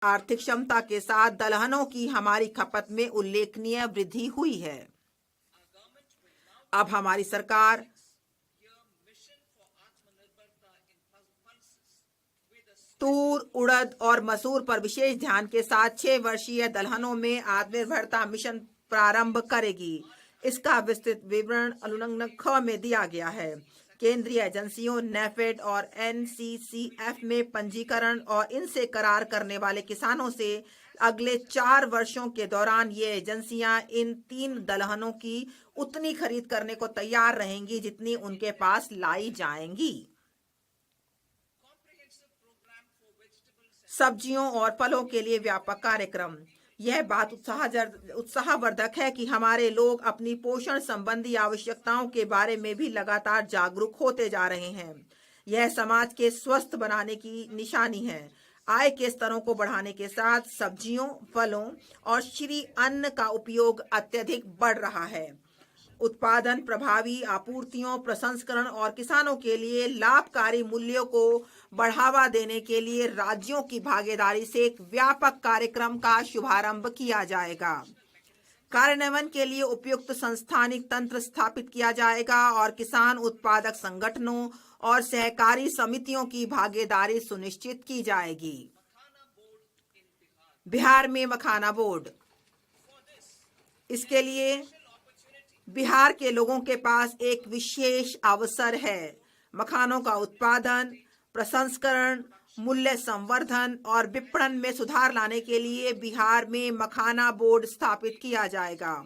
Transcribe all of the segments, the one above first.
आर्थिक क्षमता के साथ दलहनों की हमारी खपत में उल्लेखनीय वृद्धि हुई है। अब हमारी सरकार तूर, उड़द और मसूर पर विशेष ध्यान के साथ 6 वर्षीय दलहनों में आत्मनिर्भरता मिशन प्रारंभ करेगी। इसका विस्तृत विवरण अनुलग्न ख में दिया गया है। केंद्रीय एजेंसियों नेफेड और एनसीसीएफ में पंजीकरण और इनसे करार करने वाले किसानों से अगले 4 वर्षों के दौरान ये एजेंसियां इन 3 दलहनों की उतनी खरीद करने को तैयार रहेंगी जितनी उनके पास लाई जाएंगी। सब्जियों और फलों के लिए व्यापक कार्यक्रम। यह बात उत्साहवर्धक है कि हमारे लोग अपनी पोषण संबंधी आवश्यकताओं के बारे में भी लगातार जागरूक होते जा रहे हैं। यह समाज के स्वस्थ बनाने की निशानी है। आय के स्तरों को बढ़ाने के साथ सब्जियों, फलों और श्री अन्न का उपयोग अत्यधिक बढ़ रहा है। उत्पादन, प्रभावी आपूर्तियों, प्रसंस्करण और किसानों के लिए लाभकारी मूल्यों को बढ़ावा देने के लिए राज्यों की भागीदारी से एक व्यापक कार्यक्रम का शुभारंभ किया जाएगा। कार्यान्वयन के लिए उपयुक्त संस्थानिक तंत्र स्थापित किया जाएगा और किसान उत्पादक संगठनों और सहकारी समितियों की भागीदारी सुनिश्चित की जाएगी। बिहार में मखाना बोर्ड। इसके लिए बिहार के लोगों के पास एक विशेष अवसर है। मखानों का उत्पादन, प्रसंस्करण, मूल्य संवर्धन और विपणन में सुधार लाने के लिए बिहार में मखाना बोर्ड स्थापित किया जाएगा।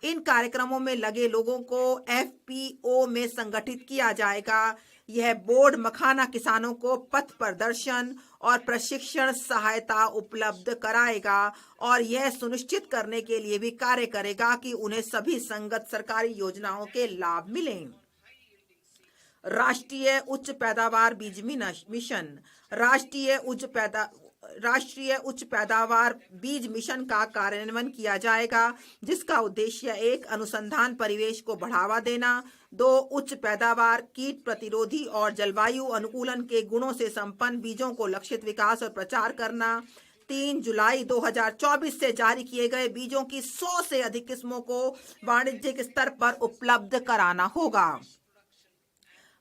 इन कार्यक्रमों में लगे लोगों को एफपीओ में संगठित किया जाएगा। यह बोर्ड मखाना किसानों को पथ प्रदर्शन और प्रशिक्षण सहायता उपलब्ध कराएगा और यह सुनिश्चित करने के लिए भी कार्य करेगा कि उन्हें सभी संगत सरकारी योजनाओं के लाभ मिलें। राष्ट्रीय उच्च पैदावार बीज मिशन। राष्ट्रीय उच्च पैदावार बीज मिशन का कार्यान्वयन किया जाएगा, जिसका उद्देश्य 1. अनुसंधान परिवेश को बढ़ावा देना, 2. उच्च पैदावार, कीट प्रतिरोधी और जलवायु अनुकूलन के गुणों से संपन्न बीजों को लक्षित विकास और प्रचार करना, 3 जुलाई 2024 से जारी किए गए बीजों की 100 से अधिक किस्मों को वाणिज्यिक स्तर पर उपलब्ध कराना होगा।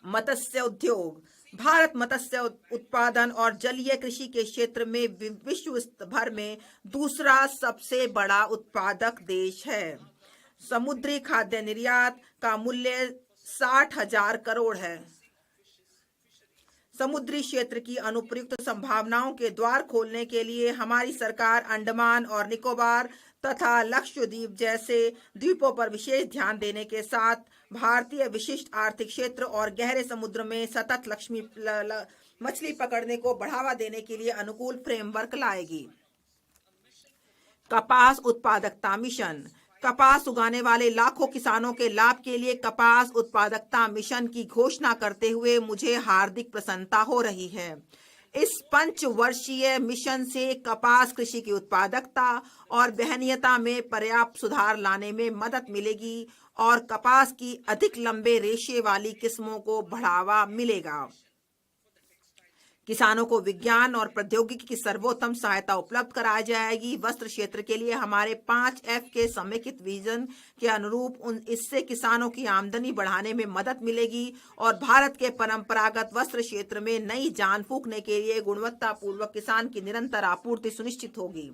मत्स्य उद्योग। भारत मत्स्य उत्पादन और जलीय कृषि के क्षेत्र में विश्व भर में दूसरा सबसे बड़ा उत्पादक देश है। समुद्री खाद्य निर्यात का मूल्य 60,000 करोड़ है। समुद्री क्षेत्र की अनुप्रयुक्त संभावनाओं के द्वार खोलने के लिए हमारी सरकार अंडमान और निकोबार तथा लक्षद्वीप जैसे द्वीपों पर विशेष ध्यान देने के साथ भारतीय विशिष्ट आर्थिक क्षेत्र और गहरे समुद्र में सतत मछली पकड़ने को बढ़ावा देने के लिए अनुकूल फ्रेमवर्क लाएगी। कपास उत्पादकता मिशन। कपास उगाने वाले लाखों किसानों के लाभ के लिए कपास उत्पादकता मिशन की घोषणा करते हुए मुझे हार्दिक प्रसन्नता हो रही है। इस 5 वर्षीय मिशन से कपास कृषि की उत्पादकता और वहनीयता में पर्याप्त सुधार लाने में मदद मिलेगी और कपास की अधिक लंबे रेशे वाली किस्मों को बढ़ावा मिलेगा। किसानों को विज्ञान और प्रौद्योगिकी की सर्वोत्तम सहायता उपलब्ध कराई जाएगी। वस्त्र क्षेत्र के लिए हमारे 5F के समेकित विजन के अनुरूप इससे किसानों की आमदनी बढ़ाने में मदद मिलेगी और भारत के परंपरागत वस्त्र क्षेत्र में नई जान फूंकने के लिए गुणवत्तापूर्वक किसान की निरंतर आपूर्ति सुनिश्चित होगी।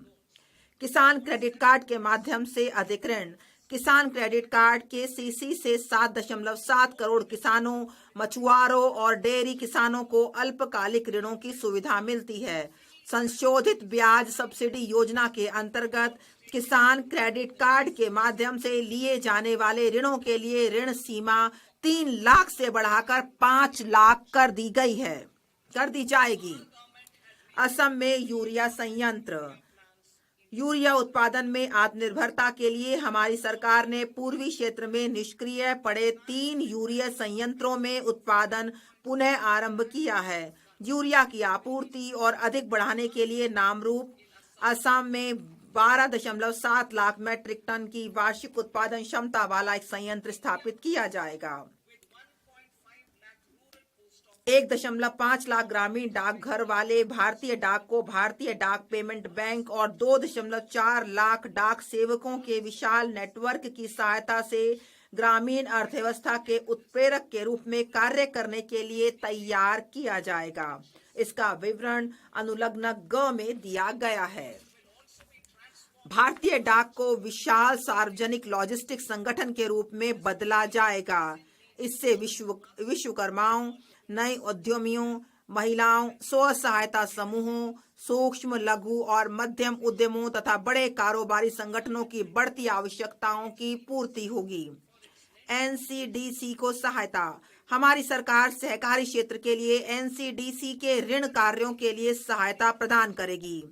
किसान क्रेडिट कार्ड के माध्यम से अधिक ऋण। किसान क्रेडिट कार्ड के सीसी से 7.7 करोड़ किसानों, मछुआरों और डेयरी किसानों को अल्पकालिक ऋणों की सुविधा मिलती है। संशोधित ब्याज सब्सिडी योजना के अंतर्गत किसान क्रेडिट कार्ड के माध्यम से लिए जाने वाले ऋणों के लिए ऋण सीमा 3 लाख से बढ़ाकर 5 लाख कर दी जाएगी। असम में यूरिया संयंत्र। यूरिया उत्पादन में आत्मनिर्भरता के लिए हमारी सरकार ने पूर्वी क्षेत्र में निष्क्रिय पड़े 3 यूरिया संयंत्रों में उत्पादन पुनः आरंभ किया है। यूरिया की आपूर्ति और अधिक बढ़ाने के लिए नामरूप असम में 12.7 लाख मैट्रिक टन की वार्षिक उत्पादन क्षमता वाला एक संयंत्र स्थापित किया जाएगा। 1.5 लाख ग्रामीण डाकघर वाले भारतीय डाक को भारतीय डाक पेमेंट बैंक और 2.4 लाख डाक सेवकों के विशाल नेटवर्क की सहायता से ग्रामीण अर्थव्यवस्था के उत्प्रेरक के रूप में कार्य करने के लिए तैयार किया जाएगा। इसका विवरण अनुलग्न ग में दिया गया है। भारतीय डाक को विशाल सार्वजनिक लॉजिस्टिक संगठन के रूप में बदला जाएगा। इससे विश्वकर्माओं, नए उद्यमियों, महिलाओं, स्व सहायता समूहों, सूक्ष्म, लघु और मध्यम उद्यमों तथा बड़े कारोबारी संगठनों की बढ़ती आवश्यकताओं की पूर्ति होगी। एनसीडीसी को सहायता। हमारी सरकार सहकारी क्षेत्र के लिए एनसीडीसी के ऋण कार्यों के लिए सहायता प्रदान करेगी।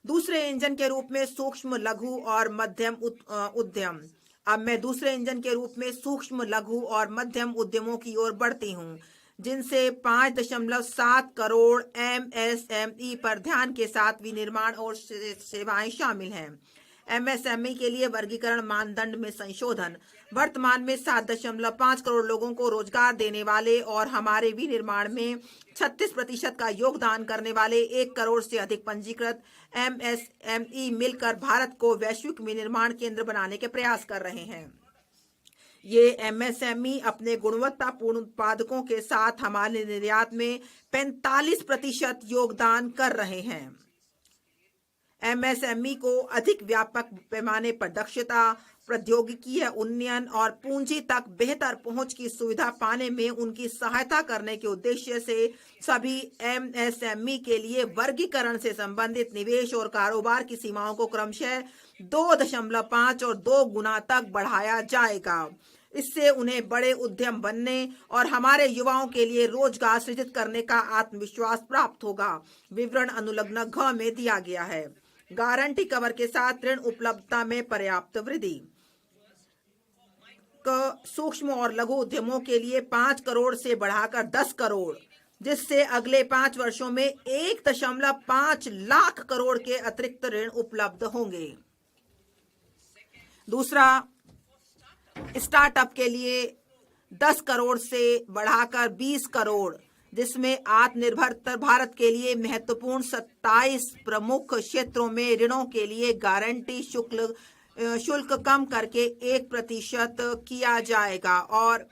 दूसरे इंजन के रूप में सूक्ष्म, लघु और मध्यम उद्यम। अब मैं दूसरे इंजन के रूप में सूक्ष्म, लघु और मध्यम उद्यमों की ओर बढ़ती हूँ, जिनसे 5.7 करोड़ एमएसएमई पर ध्यान के साथ विनिर्माण और सेवाएं शामिल हैं। एमएसएमई के लिए वर्गीकरण मानदंड में संशोधन। वर्तमान में 7.5 करोड़ लोगों को रोजगार देने वाले और हमारे विनिर्माण में 36% का योगदान करने वाले 1 करोड़ से अधिक पंजीकृत एमएसएमई मिलकर भारत को वैश्विक विनिर्माण केंद्र बनाने के प्रयास कर रहे हैं। ये एमएसएमई अपने गुणवत्तापूर्ण उत्पादकों के साथ हमारे निर्यात में 45% योगदान कर रहे हैं। एमएसएमई को अधिक व्यापक पैमाने पर दक्षता, प्रौद्योगिकीय उन्नयन और पूंजी तक बेहतर पहुंच की सुविधा पाने में उनकी सहायता करने के उद्देश्य से सभी एमएसएमई के लिए वर्गीकरण से संबंधित निवेश और कारोबार की सीमाओं को क्रमशः 2.5 और 2 गुना तक बढ़ाया जाएगा। इससे उन्हें बड़े उद्यम बनने और हमारे युवाओं के लिए रोजगार सृजित करने का आत्मविश्वास प्राप्त होगा। विवरण अनुलग्न घ में दिया गया है। गारंटी कवर के साथ ऋण उपलब्धता में पर्याप्त वृद्धि। सूक्ष्म और लघु उद्यमों के लिए 5 करोड़ से बढ़ाकर 10 करोड़, जिससे अगले 5 वर्षों में 1.5 लाख करोड़ के अतिरिक्त ऋण उपलब्ध होंगे। दूसरा, स्टार्टअप के लिए 10 करोड़ से बढ़ाकर 20 करोड़, जिसमें आत्मनिर्भर भारत के लिए महत्वपूर्ण 27 प्रमुख क्षेत्रों में ऋणों के लिए गारंटी शुल्क कम करके 1% किया जाएगा और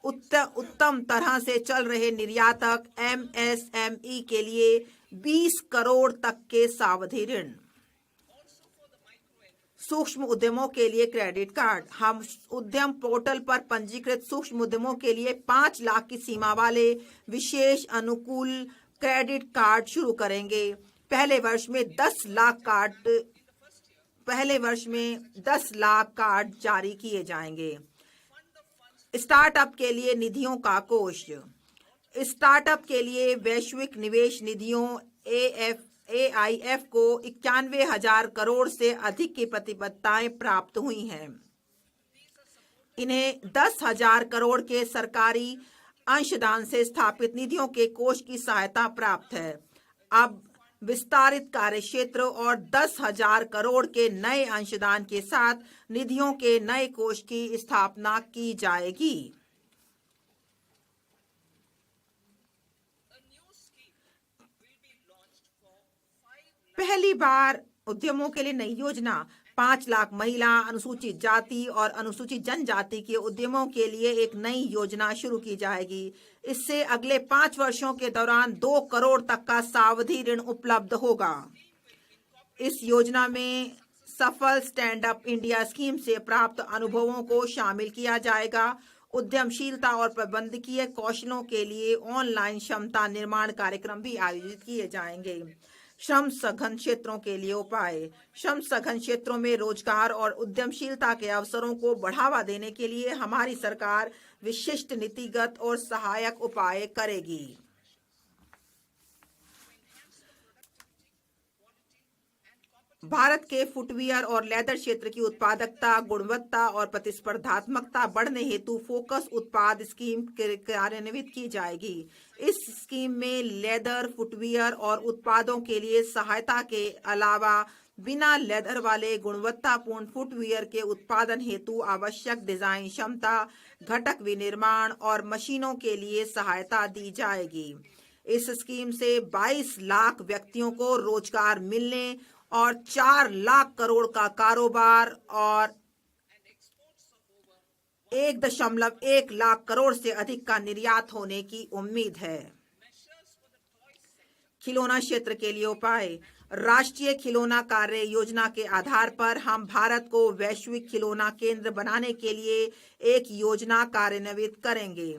उत्तम तरह से चल रहे निर्यातक एमएसएमई के लिए 20 करोड़ तक के सावधि ऋण। सूक्ष्म उद्यमों के लिए क्रेडिट कार्ड। हम उद्यम पोर्टल पर पंजीकृत सूक्ष्म उद्यमों के लिए 5 लाख की सीमा वाले विशेष अनुकूल क्रेडिट कार्ड शुरू करेंगे। पहले वर्ष में 10 लाख कार्ड जारी किए जाएंगे। स्टार्टअप के लिए निधियों का कोष। स्टार्टअप के लिए वैश्विक निवेश निधियों AIF को 91,000 करोड़ से अधिक की प्रतिबद्धताएं प्राप्त हुई हैं। इन्हें 10,000 करोड़ के सरकारी अंशदान से स्थापित निधियों के कोष की सहायता प्राप्त है। अब विस्तारित कार्य क्षेत्र और 10,000 करोड़ के नए अंशदान के साथ निधियों के नए कोष की स्थापना की जाएगी। पहली बार उद्यमों के लिए नई योजना। 5 लाख महिला, अनुसूचित जाति और अनुसूचित जनजाति के उद्यमों के लिए एक नई योजना शुरू की जाएगी। इससे अगले 5 वर्षों के दौरान 2 करोड़ तक का सावधि ऋण उपलब्ध होगा। इस योजना में सफल स्टैंड अप इंडिया स्कीम से प्राप्त अनुभवों को शामिल किया जाएगा। उद्यमशीलता और प्रबंधकीय कौशलों के लिए ऑनलाइन क्षमता निर्माण कार्यक्रम भी आयोजित किए जाएंगे। श्रम सघन क्षेत्रों के लिए उपाय। श्रम सघन क्षेत्रों में रोजगार और उद्यमशीलता के अवसरों को बढ़ावा देने के लिए हमारी सरकार विशिष्ट नीतिगत और सहायक उपाय करेगी। भारत के फुटवियर और लेदर क्षेत्र की उत्पादकता, गुणवत्ता और प्रतिस्पर्धात्मकता बढ़ने हेतु फोकस उत्पाद स्कीम कार्यान्वित की जाएगी। इस स्कीम में लेदर, फुटवियर और उत्पादों के लिए सहायता के अलावा बिना लेदर वाले गुणवत्तापूर्ण फुटवियर के उत्पादन हेतु आवश्यक डिजाइन क्षमता, घटक विनिर्माण और मशीनों के लिए सहायता दी जाएगी। इस स्कीम से 22 लाख व्यक्तियों को रोजगार मिलने और 4 लाख करोड़ का कारोबार और 1.1 लाख करोड़ से अधिक का निर्यात होने की उम्मीद है। खिलौना क्षेत्र के लिए उपाय। राष्ट्रीय खिलौना कार्य योजना के आधार पर हम भारत को वैश्विक खिलौना केंद्र बनाने के लिए एक योजना कार्यान्वित करेंगे।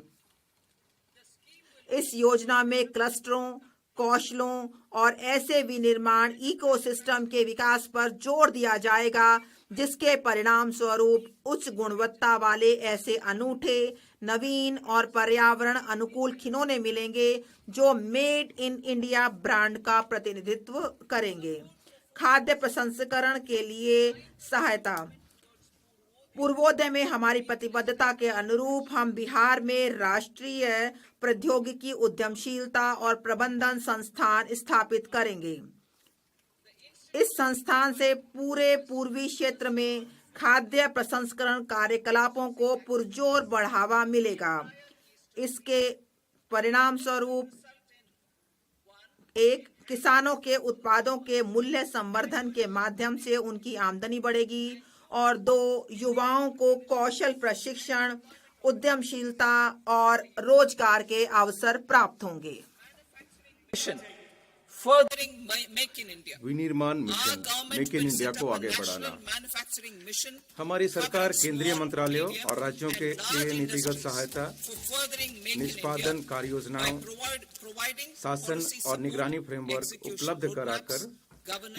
इस योजना में क्लस्टरों, कौशलों और ऐसे विनिर्माण इकोसिस्टम के विकास पर जोर दिया जाएगा जिसके परिणाम स्वरूप उच्च गुणवत्ता वाले ऐसे अनूठे, नवीन और पर्यावरण अनुकूल खिलौने मिलेंगे जो मेड इन इंडिया ब्रांड का प्रतिनिधित्व करेंगे। खाद्य प्रसंस्करण के लिए सहायता। पूर्वोदय में हमारी प्रतिबद्धता के अनुरूप हम बिहार में राष्ट्रीय प्रौद्योगिकी उद्यमशीलता और प्रबंधन संस्थान स्थापित करेंगे। इस संस्थान से पूरे पूर्वी क्षेत्र में खाद्य प्रसंस्करण कार्यकलापों को पुरजोर बढ़ावा मिलेगा। इसके परिणाम स्वरूप 1. किसानों के उत्पादों के मूल्य संवर्धन के माध्यम से उनकी आमदनी बढ़ेगी और 2. युवाओं को कौशल प्रशिक्षण, उद्यमशीलता और रोजगार के अवसर प्राप्त होंगे। विनिर्माण मिशन मेक इन इंडिया को आगे बढ़ाना। हमारी सरकार केंद्रीय मंत्रालयों और राज्यों के लिए नीतिगत सहायता, निष्पादन कार्य योजनाओं, शासन और निगरानी फ्रेमवर्क उपलब्ध कराकर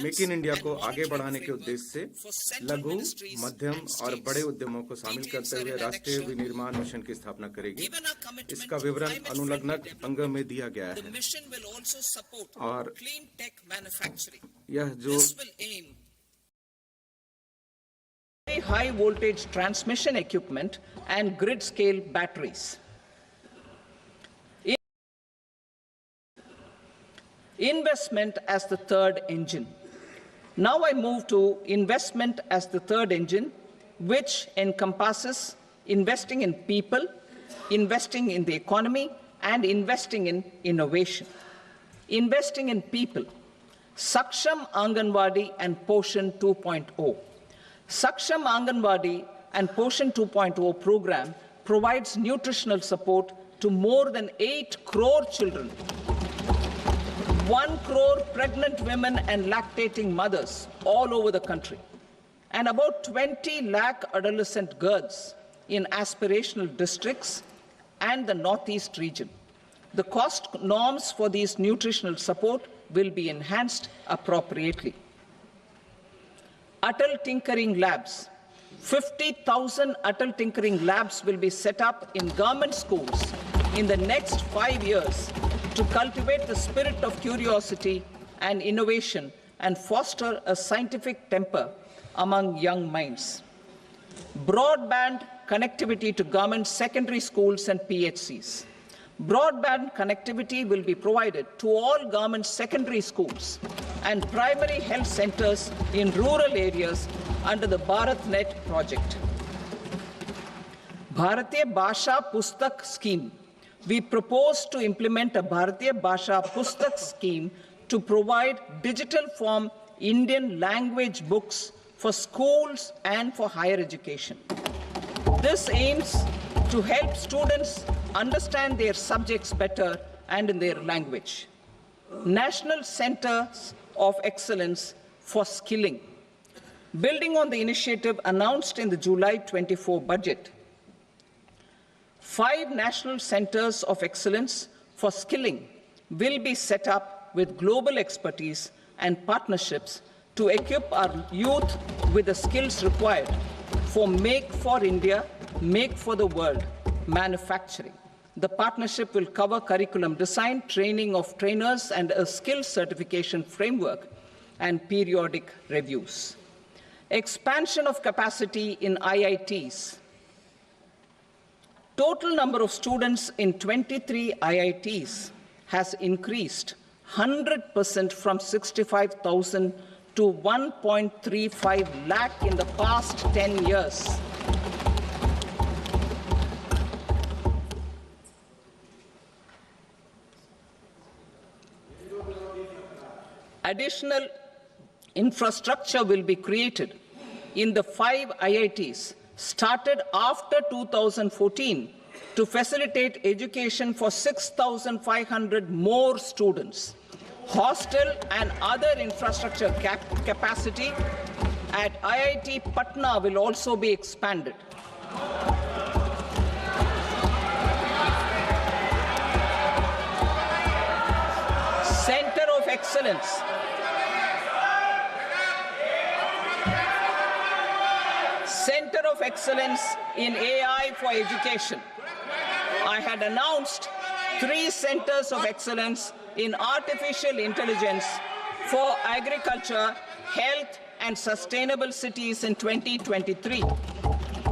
मेक इन इंडिया को आगे बढ़ाने के उद्देश्य से लघु, मध्यम और बड़े उद्यमों को शामिल करते हुए राष्ट्रीय विनिर्माण मिशन की स्थापना करेगी। इसका विवरण अनुलग्न अंग में दिया गया है और यह जो high voltage transmission equipment and grid scale batteries. Investment as the third engine. Now I move to investment as the third engine, which encompasses investing in people, investing in the economy, and investing in innovation. Investing in people. Saksham Anganwadi and Poshan 2.0. Saksham Anganwadi and Poshan 2.0 program provides nutritional support to more than 8 crore children, 1 crore pregnant women and lactating mothers all over the country, and about 20 lakh adolescent girls in aspirational districts and the Northeast region. The cost norms for these nutritional support will be enhanced appropriately. Atal Tinkering Labs. 50,000 Atal Tinkering Labs will be set up in government schools in the next 5 years to cultivate the spirit of curiosity and innovation and foster a scientific temper among young minds. Broadband connectivity to government secondary schools and PHCs. Broadband connectivity will be provided to all government secondary schools and primary health centers in rural areas under the BharatNet project. Bharatiya Bhasha Pustak Scheme. We propose to implement a Bharatiya Bhasha Pustak scheme to provide digital form Indian language books for schools and for higher education. This aims to help students understand their subjects better and in their language. National Centers of Excellence for Skilling. Building on the initiative announced in the July 24 budget, 5 national centers of excellence for skilling will be set up with global expertise and partnerships to equip our youth with the skills required for Make for India, Make for the World manufacturing. The partnership will cover curriculum design, training of trainers, and a skills certification framework and periodic reviews. Expansion of capacity in IITs. Total number of students in 23 IITs has increased 100% from 65,000 to 1.35 lakh in the past 10 years. Additional infrastructure will be created in the 5 IITs started after 2014 to facilitate education for 6,500 more students. Hostel and other infrastructure capacity at IIT Patna will also be expanded. Center of Excellence. Center of Excellence in AI for Education. I had announced 3 centers of excellence in artificial intelligence for agriculture, health, and sustainable cities in 2023.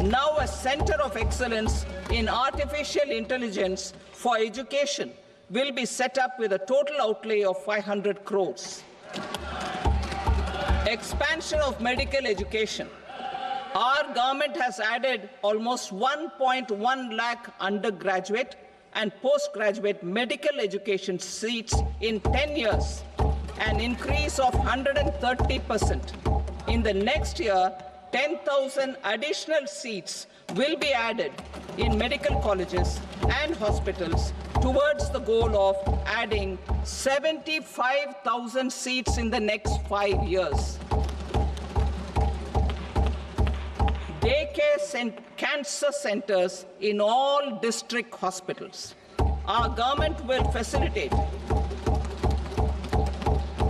Now a center of excellence in artificial intelligence for education will be set up with a total outlay of 500 crores. Expansion of medical education. Our government has added almost 1.1 lakh undergraduate and postgraduate medical education seats in 10 years, an increase of 130%. In the next year, 10,000 additional seats will be added in medical colleges and hospitals towards the goal of adding 75,000 seats in the next 5 years. Daycare cancer centers in all district hospitals. Our government will facilitate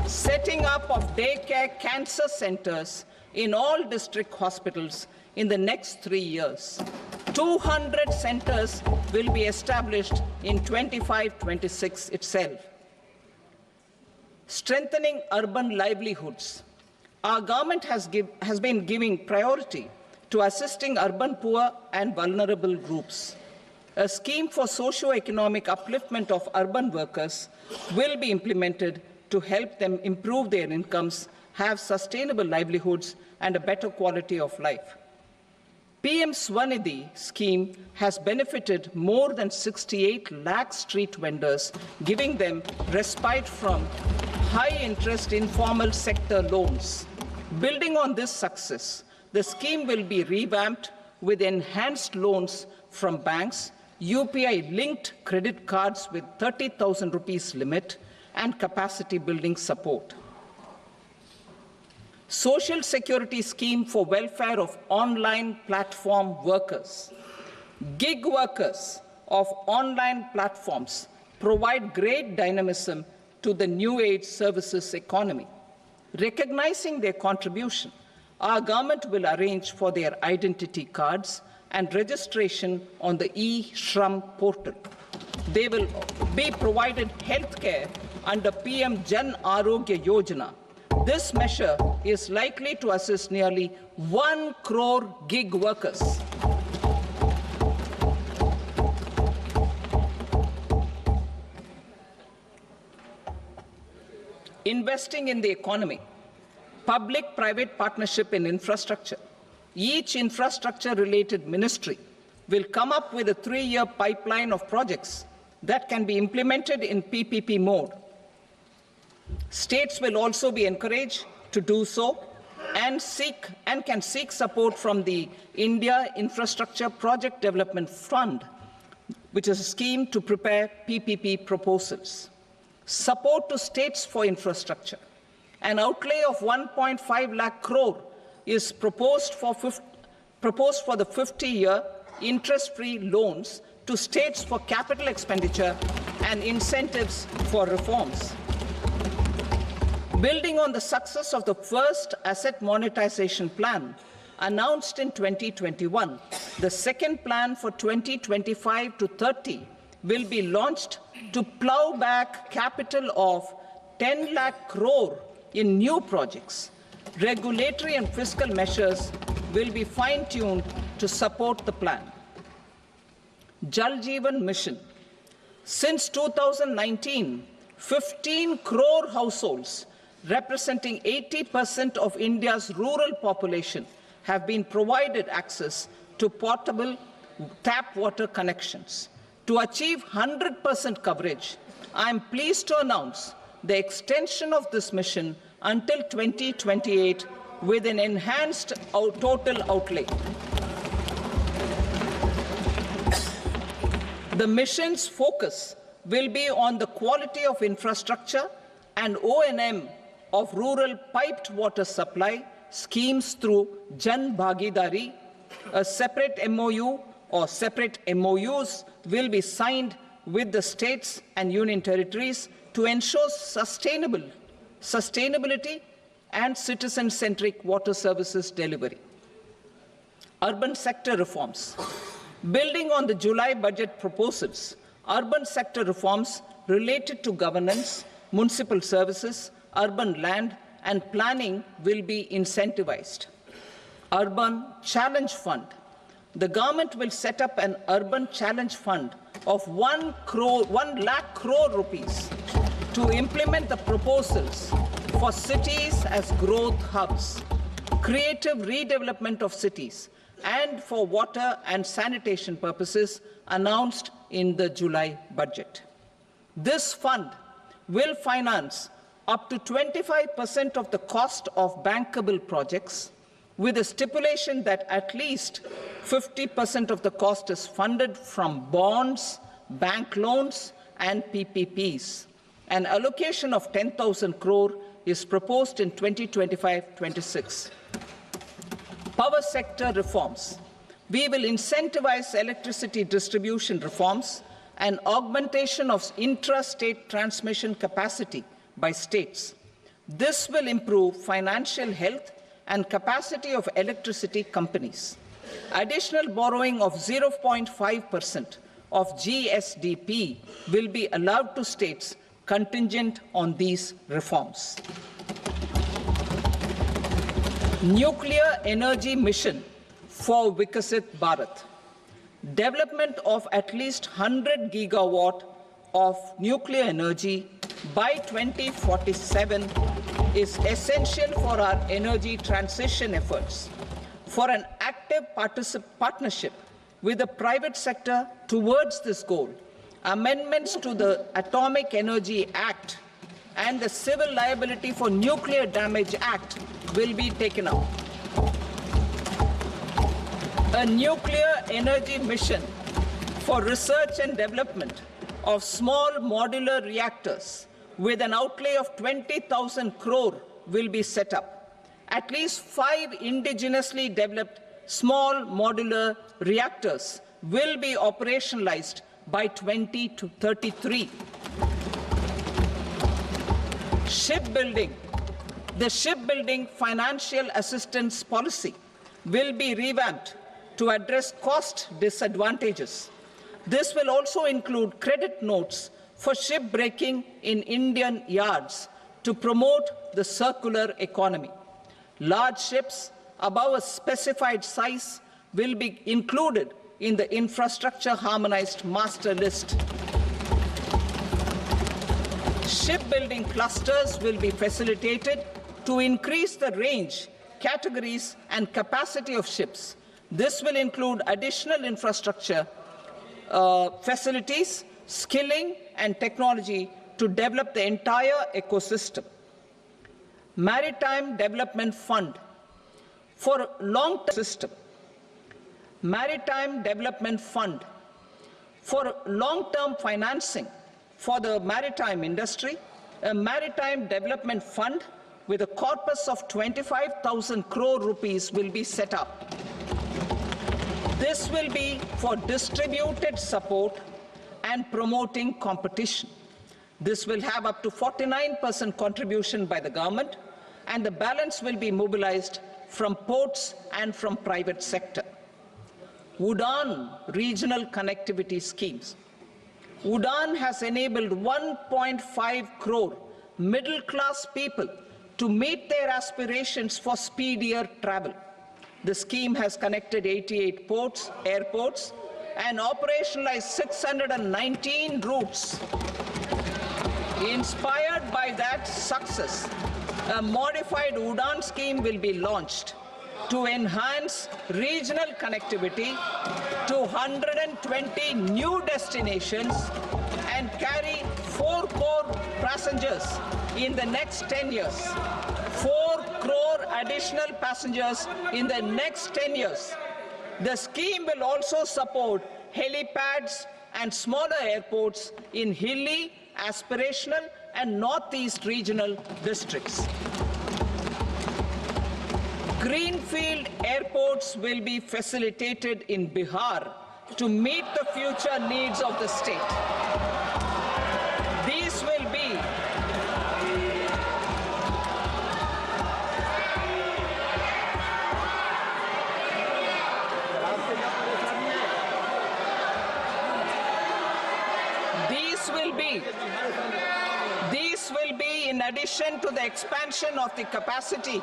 setting up of daycare cancer centers in all district hospitals in the next 3 years. 200 centers will be established in 25-26 itself. Strengthening urban livelihoods. Our government has been giving priority to assisting urban poor and vulnerable groups. A scheme for socio-economic upliftment of urban workers will be implemented to help them improve their incomes, have sustainable livelihoods, and a better quality of life. PM Swanidhi scheme has benefited more than 68 lakh street vendors, giving them respite from high-interest informal sector loans. Building on this success, the scheme will be revamped with enhanced loans from banks, UPI-linked credit cards with 30,000 rupees limit, and capacity building support. Social Security Scheme for welfare of online platform workers. Gig workers of online platforms provide great dynamism to the new age services economy. Recognizing their contribution, our government will arrange for their identity cards and registration on the e-Shram portal. They will be provided health care under PM Jan Arogya Yojana. This measure is likely to assist nearly 1 crore gig workers. Investing in the economy. Public-private partnership in infrastructure. Each infrastructure-related ministry will come up with a 3-year pipeline of projects that can be implemented in PPP mode. States will also be encouraged to do so and can seek support from the India Infrastructure Project Development Fund, which is a scheme to prepare PPP proposals. Support to states for infrastructure. An outlay of 1.5 lakh crore is proposed for the 50-year interest-free loans to states for capital expenditure and incentives for reforms. Building on the success of the first asset monetization plan announced in 2021, the second plan for 2025 to 30 will be launched to plow back capital of 10 lakh crore in new projects. Regulatory and fiscal measures will be fine-tuned to support the plan. Jal Jeevan Mission. Since 2019, 15 crore households representing 80% of India's rural population, have been provided access to portable tap water connections. To achieve 100% coverage, I am pleased to announce the extension of this mission until 2028 with an enhanced total outlay. The mission's focus will be on the quality of infrastructure and O&M of rural piped water supply schemes through Jan Bhagidari. A separate MOU or separate MOUs will be signed with the states and union territories to ensure sustainability and citizen-centric water services delivery. Urban sector reforms. Building on the July budget proposals, urban sector reforms related to governance, municipal services, urban land and planning will be incentivized. Urban Challenge Fund. The government will set up an Urban Challenge Fund of 1 lakh crore rupees to implement the proposals for cities as growth hubs, creative redevelopment of cities, and for water and sanitation purposes announced in the July budget. This fund will finance up to 25% of the cost of bankable projects, with a stipulation that at least 50% of the cost is funded from bonds, bank loans, and PPPs. An allocation of 10,000 crore is proposed in 2025-26. Power sector reforms. We will incentivize electricity distribution reforms and augmentation of intrastate transmission capacity by states. This will improve financial health and capacity of electricity companies. Additional borrowing of 0.5% of GSDP will be allowed to states contingent on these reforms. Nuclear energy mission for Vikasit Bharat. Development of at least 100 gigawatt of nuclear energy by 2047 is essential for our energy transition efforts. For an active partnership with the private sector towards this goal, amendments to the Atomic Energy Act and the Civil Liability for Nuclear Damage Act will be taken up. A nuclear energy mission for research and development of small modular reactors with an outlay of 20,000 crore will be set up. At least 5 indigenously developed small modular reactors will be operationalized by 2033. Shipbuilding. The shipbuilding financial assistance policy will be revamped to address cost disadvantages. This will also include credit notes for shipbreaking in Indian yards to promote the circular economy. Large ships above a specified size will be included in the infrastructure harmonized master list. Shipbuilding clusters will be facilitated to increase the range, categories, and capacity of ships. This will include additional infrastructure, facilities, skilling, and technology to develop the entire ecosystem. Maritime Development Fund for long-term system. Maritime Development Fund for long-term financing for the maritime industry. A Maritime Development Fund with a corpus of 25,000 crore rupees will be set up. This will be for distributed support and promoting competition. This will have up to 49% contribution by the government, and the balance will be mobilized from ports and from private sector. UDAN regional connectivity schemes. UDAN has enabled 1.5 crore middle-class people to meet their aspirations for speedier travel. The scheme has connected 88 ports, airports, and operationalized 619 routes. Inspired by that success, A modified UDAN scheme will be launched to enhance regional connectivity to 120 new destinations and carry 4 crore passengers in the next 10 years. 4 crore additional passengers in the next 10 years. The scheme will also support helipads and smaller airports in hilly, aspirational and northeast regional districts. Greenfield airports will be facilitated in Bihar to meet the future needs of the state. These will be in addition to the expansion of the capacity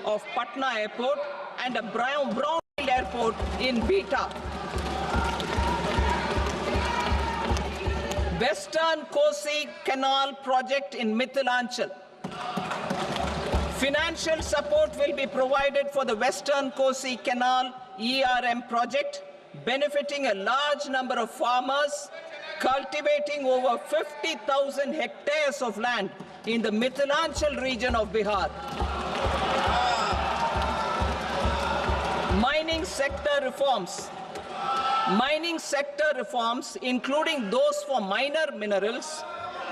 of Patna Airport and a brownfield airport in Beta. Western Kosi Canal project in Mithilanchal. Financial support will be provided for the Western Kosi Canal ERM project, benefiting a large number of farmers, cultivating over 50,000 hectares of land in the Mithilanchal region of Bihar. Mining sector reforms. Mining sector reforms, including those for minor minerals,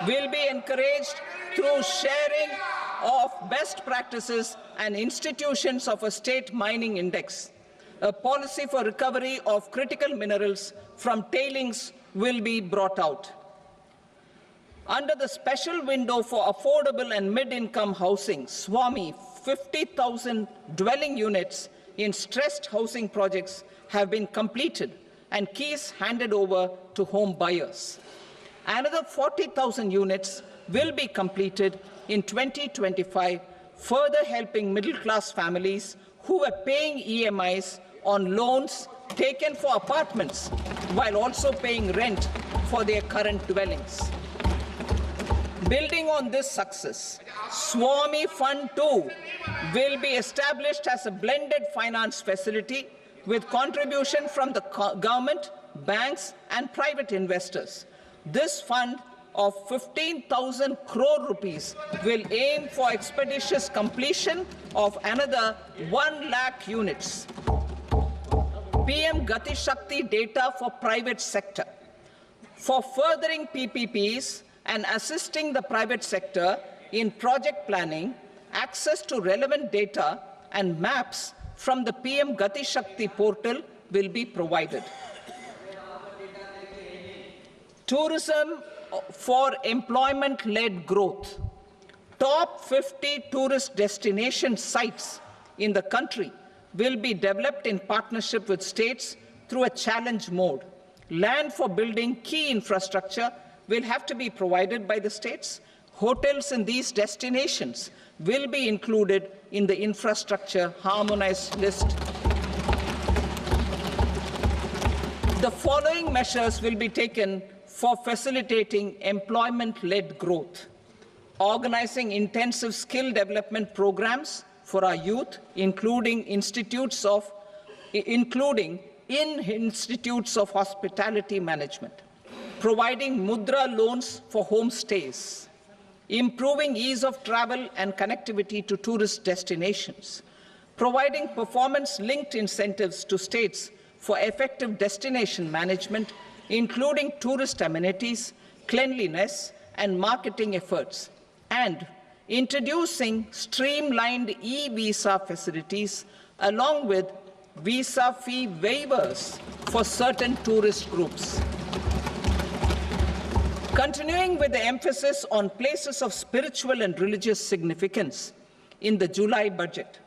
will be encouraged through sharing of best practices and institutions of a state mining index. A policy for recovery of critical minerals from tailings will be brought out. Under the special window for affordable and mid-income housing, SWAMI, 50,000 dwelling units in stressed housing projects have been completed and keys handed over to home buyers. Another 40,000 units will be completed in 2025, further helping middle-class families who were paying EMIs on loans taken for apartments while also paying rent for their current dwellings. Building on this success, SWAMI Fund 2 will be established as a blended finance facility with contribution from the government, banks and private investors. This fund of 15,000 crore rupees will aim for expeditious completion of another 1 lakh units. PM Gati Shakti data for private sector. For furthering PPPs and assisting the private sector in project planning, access to relevant data and maps from the PM Gati Shakti portal will be provided. Tourism for employment-led growth. Top 50 tourist destination sites in the country will be developed in partnership with states through a challenge mode. Land for building key infrastructure will have to be provided by the states. Hotels in these destinations will be included in the infrastructure harmonized list. The following measures will be taken for facilitating employment-led growth. Organizing intensive skill development programs for our youth, including in institutes of hospitality management. Providing mudra loans for homestays. Improving ease of travel and connectivity to tourist destinations. Providing performance-linked incentives to states for effective destination management, including tourist amenities, cleanliness, and marketing efforts, and introducing streamlined e-visa facilities along with visa fee waivers for certain tourist groups. Continuing with the emphasis on places of spiritual and religious significance in the July budget,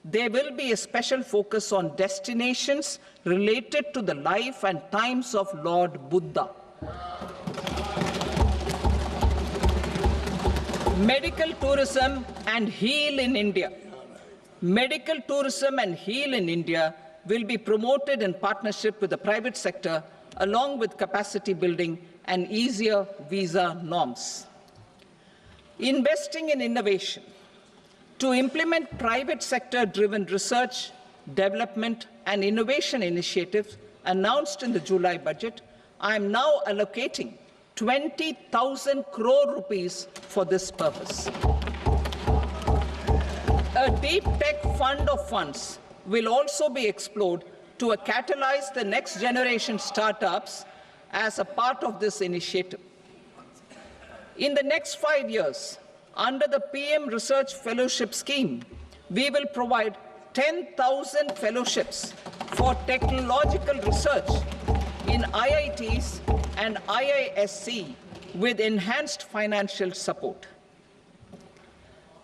there will be a special focus on destinations related to the life and times of Lord Buddha. Medical tourism and heal in India. Medical tourism and heal in India will be promoted in partnership with the private sector, along with capacity building and easier visa norms. Investing in innovation. To implement private sector-driven research, development and innovation initiatives announced in the July budget, I am now allocating 20,000 crore rupees for this purpose. A deep tech fund of funds will also be explored to catalyze the next generation startups as a part of this initiative. In the next 5 years, under the PM Research Fellowship Scheme, we will provide 10,000 fellowships for technological research in IITs and IISc with enhanced financial support.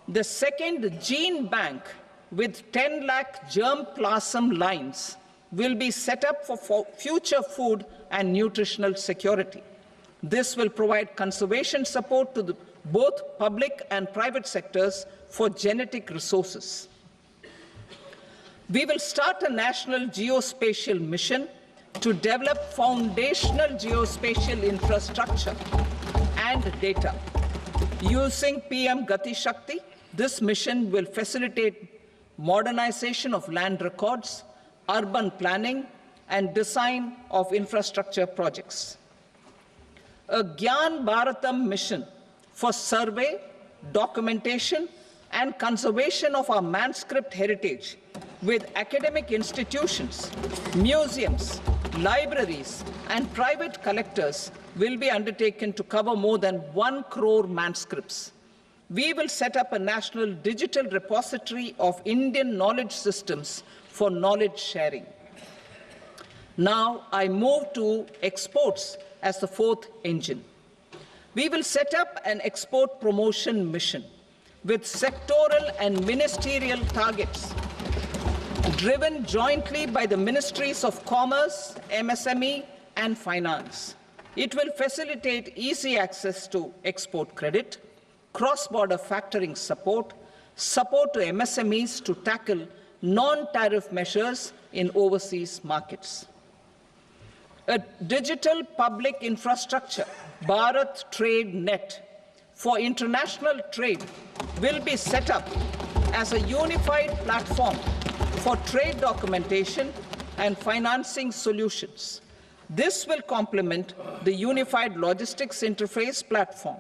The second gene bank with 10 lakh germplasm lines will be set up for future food and nutritional security. This will provide conservation support to both public and private sectors for genetic resources. We will start a national geospatial mission to develop foundational geospatial infrastructure and data. Using PM Gati Shakti, this mission will facilitate modernization of land records, urban planning, and design of infrastructure projects. A Gyan Bharatam mission for survey, documentation, and conservation of our manuscript heritage with academic institutions, museums, libraries, and private collectors will be undertaken to cover more than 1 crore manuscripts. We will set up a national digital repository of Indian knowledge systems for knowledge sharing. Now I move to exports as the fourth engine. We will set up an export promotion mission with sectoral and ministerial targets driven jointly by the Ministries of Commerce, MSME, and Finance. It will facilitate easy access to export credit, cross-border factoring support, support to MSMEs to tackle non-tariff measures in overseas markets. A digital public infrastructure, Bharat Trade Net, for international trade will be set up as a unified platform for trade documentation and financing solutions. This will complement the Unified Logistics Interface platform.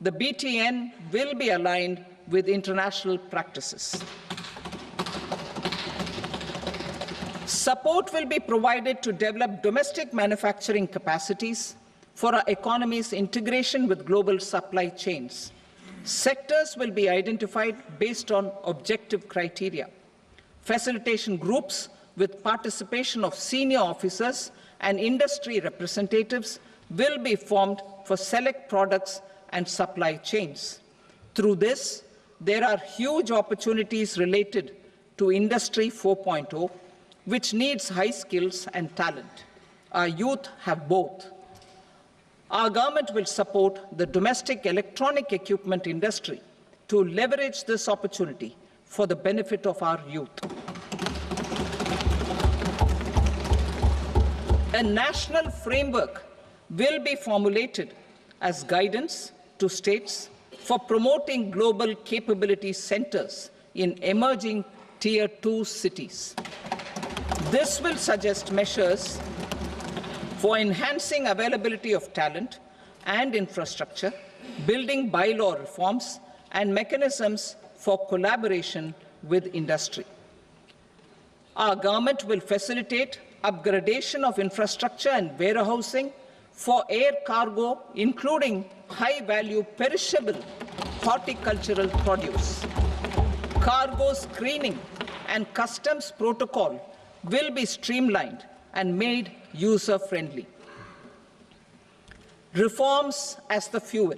The BTN will be aligned with international practices. Support will be provided to develop domestic manufacturing capacities for our economy's integration with global supply chains. Sectors will be identified based on objective criteria. Facilitation groups with participation of senior officers and industry representatives will be formed for select products and supply chains. Through this, there are huge opportunities related to Industry 4.0, which needs high skills and talent. Our youth have both. Our government will support the domestic electronic equipment industry to leverage this opportunity for the benefit of our youth. A national framework will be formulated as guidance to states for promoting global capability centers in emerging Tier 2 cities. This will suggest measures for enhancing availability of talent and infrastructure, building bylaw reforms, and mechanisms for collaboration with industry. Our government will facilitate upgradation of infrastructure and warehousing for air cargo, including high-value perishable horticultural produce. Cargo screening and customs protocol will be streamlined and made user-friendly. Reforms as the fuel.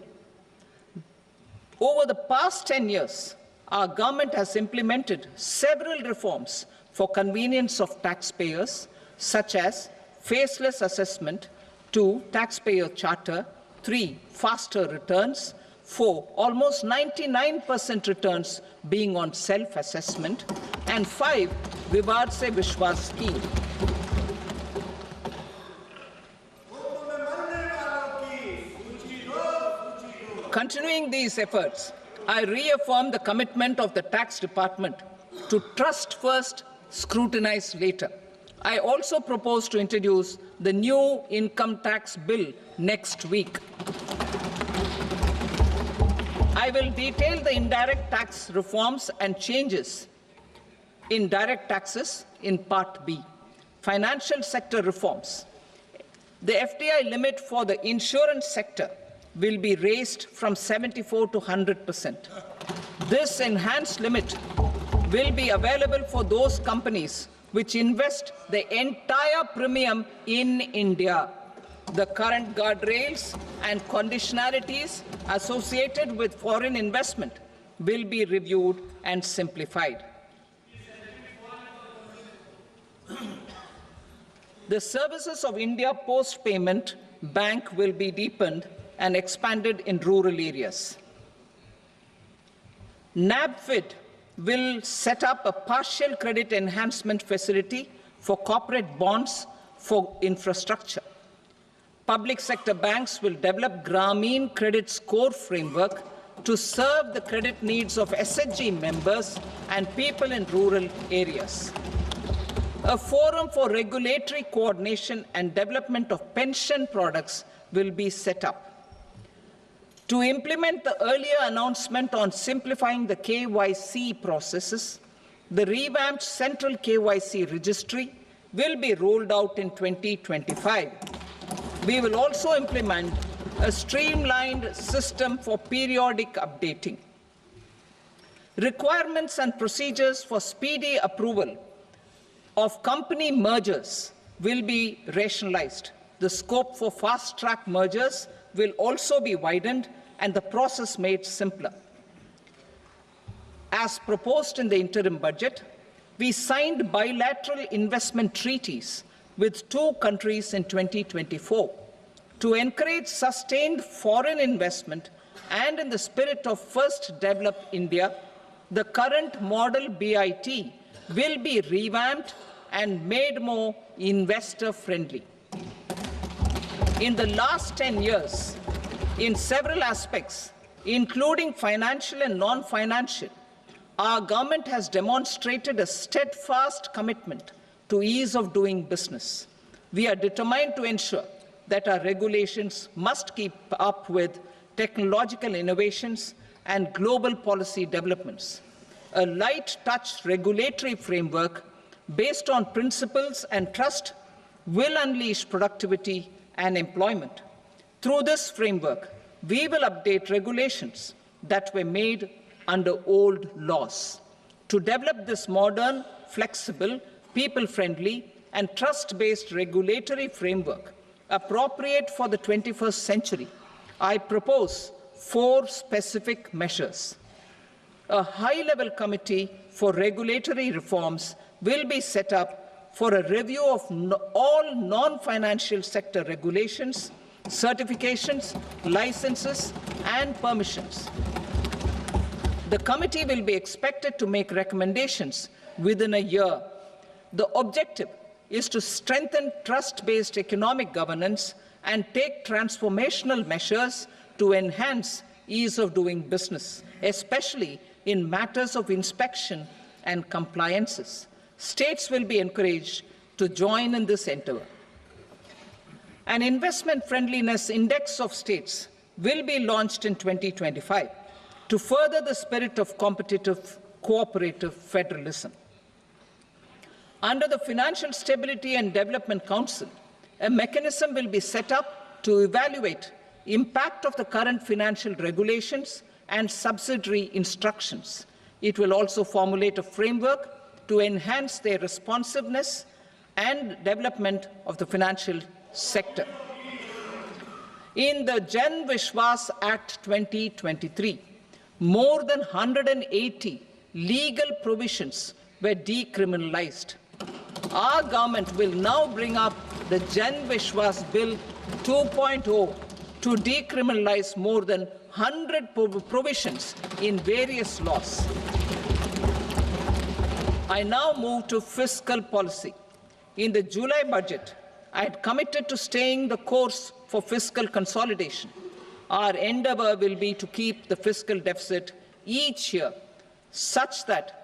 Over the past 10 years, our government has implemented several reforms for convenience of taxpayers, such as faceless assessment, 2, taxpayer charter, 3, faster returns, 4, almost 99% returns being on self-assessment, and 5, Vivad Se Vishwas scheme. Continuing these efforts, I reaffirm the commitment of the Tax Department to trust first, scrutinize later. I also propose to introduce the new income tax bill next week. I will detail the indirect tax reforms and changes in direct taxes in Part B. Financial sector reforms. The FDI limit for the insurance sector will be raised from 74 to 100%. This enhanced limit will be available for those companies which invest the entire premium in India. The current guardrails and conditionalities associated with foreign investment will be reviewed and simplified. The services of India Post Payment Bank will be deepened and expanded in rural areas. NABFID will set up a partial credit enhancement facility for corporate bonds for infrastructure. Public sector banks will develop Grameen Credit Score framework to serve the credit needs of SHG members and people in rural areas. A forum for regulatory coordination and development of pension products will be set up. To implement the earlier announcement on simplifying the KYC processes, the revamped Central KYC Registry will be rolled out in 2025. We will also implement a streamlined system for periodic updating. Requirements and procedures for speedy approval of company mergers will be rationalized. The scope for fast-track mergers will also be widened and the process made simpler. As proposed in the interim budget, we signed bilateral investment treaties with 2 countries in 2024 to encourage sustained foreign investment, and in the spirit of First Develop India, the current model BIT will be revamped and made more investor-friendly. In the last 10 years, in several aspects, including financial and non-financial, our government has demonstrated a steadfast commitment to ease of doing business. We are determined to ensure that our regulations must keep up with technological innovations and global policy developments. A light-touch regulatory framework based on principles and trust will unleash productivity and employment. Through this framework, we will update regulations that were made under old laws. To develop this modern, flexible, people-friendly, and trust-based regulatory framework appropriate for the 21st century, I propose 4 specific measures. A high-level committee for regulatory reforms will be set up for a review of all non-financial sector regulations, certifications, licenses, and permissions. The committee will be expected to make recommendations within a year. The objective is to strengthen trust-based economic governance and take transformational measures to enhance ease of doing business, especially in matters of inspection and compliances. States will be encouraged to join in this endeavor. An investment friendliness index of states will be launched in 2025 to further the spirit of competitive, cooperative federalism. Under the Financial Stability and Development Council, a mechanism will be set up to evaluate impact of the current financial regulations and subsidiary instructions. It will also formulate a framework to enhance their responsiveness and development of the financial sector. In the Jan Vishwas Act 2023, more than 180 legal provisions were decriminalized. Our government will now bring up the Jan Vishwas Bill 2.0 to decriminalize more than 100 provisions in various laws. I now move to fiscal policy. In the July budget, I had committed to staying the course for fiscal consolidation. Our endeavour will be to keep the fiscal deficit each year, such that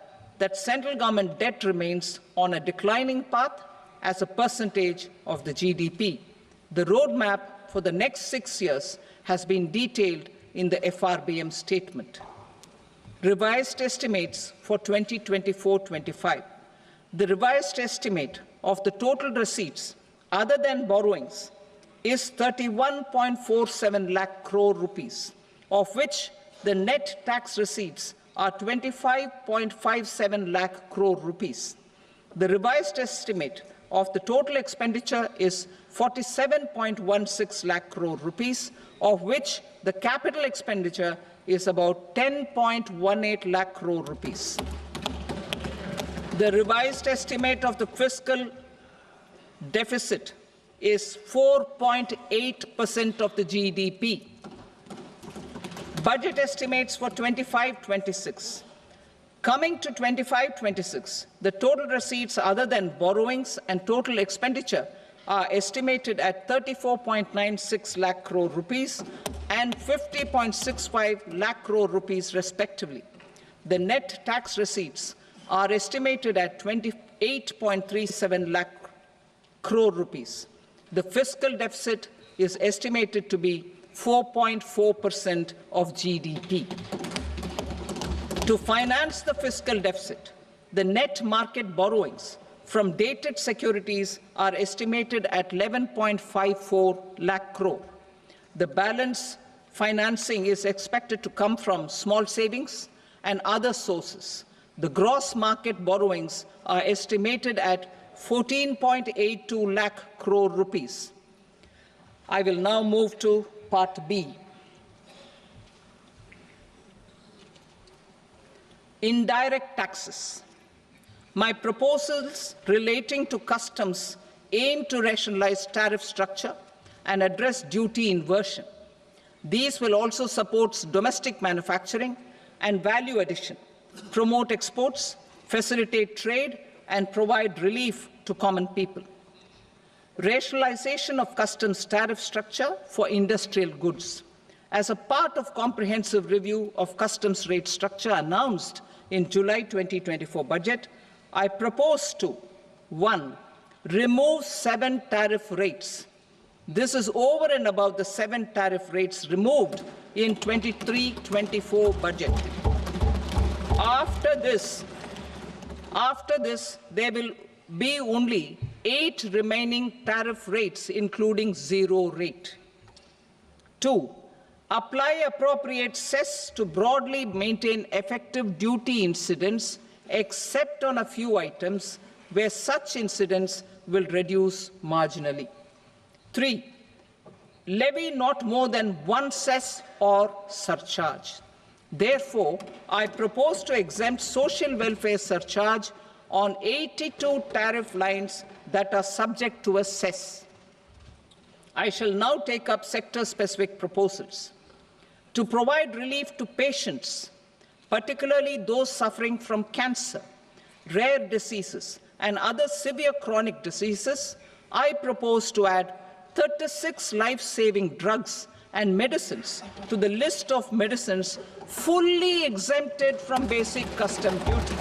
central government debt remains on a declining path as a percentage of the GDP. The roadmap for the next 6 years has been detailed in the FRBM statement. Revised estimates for 2024-25. The revised estimate of the total receipts other than borrowings is 31.47 lakh crore rupees, of which the net tax receipts are 25.57 lakh crore rupees. The revised estimate of the total expenditure is 47.16 lakh crore rupees, of which the capital expenditure is about 10.18 lakh crore rupees. The revised estimate of the fiscal deficit is 4.8% of the GDP. Budget estimates for 25-26. Coming to 25-26, the total receipts other than borrowings and total expenditure are estimated at 34.96 lakh crore rupees and 50.65 lakh crore rupees respectively. The net tax receipts are estimated at 28.37 lakh crore rupees. The fiscal deficit is estimated to be 4.4% of GDP. To finance the fiscal deficit, the net market borrowings from dated securities are estimated at 11.54 lakh crore. The balance financing is expected to come from small savings and other sources. The gross market borrowings are estimated at 14.82 lakh crore rupees. I will now move to Part B. Indirect taxes. My proposals relating to customs aim to rationalize tariff structure and address duty inversion. These will also support domestic manufacturing and value addition, promote exports, facilitate trade, and provide relief to common people. Rationalization of customs tariff structure for industrial goods. As a part of comprehensive review of customs rate structure announced in July 2024 budget, I propose to 1. Remove 7 tariff rates. This is over and above the 7 tariff rates removed in 23-24 budget. After this, there will be only 8 remaining tariff rates, including 0 rate. 2. Apply appropriate cess to broadly maintain effective duty incidence, except on a few items where such incidence will reduce marginally. 3. Levy not more than 1 cess or surcharge. Therefore, I propose to exempt social welfare surcharge on 82 tariff lines that are subject to a cess. I shall now take up sector-specific proposals. To provide relief to patients, particularly those suffering from cancer, rare diseases, and other severe chronic diseases, I propose to add 36 life-saving drugs and medicines to the list of medicines fully exempted from basic custom duty.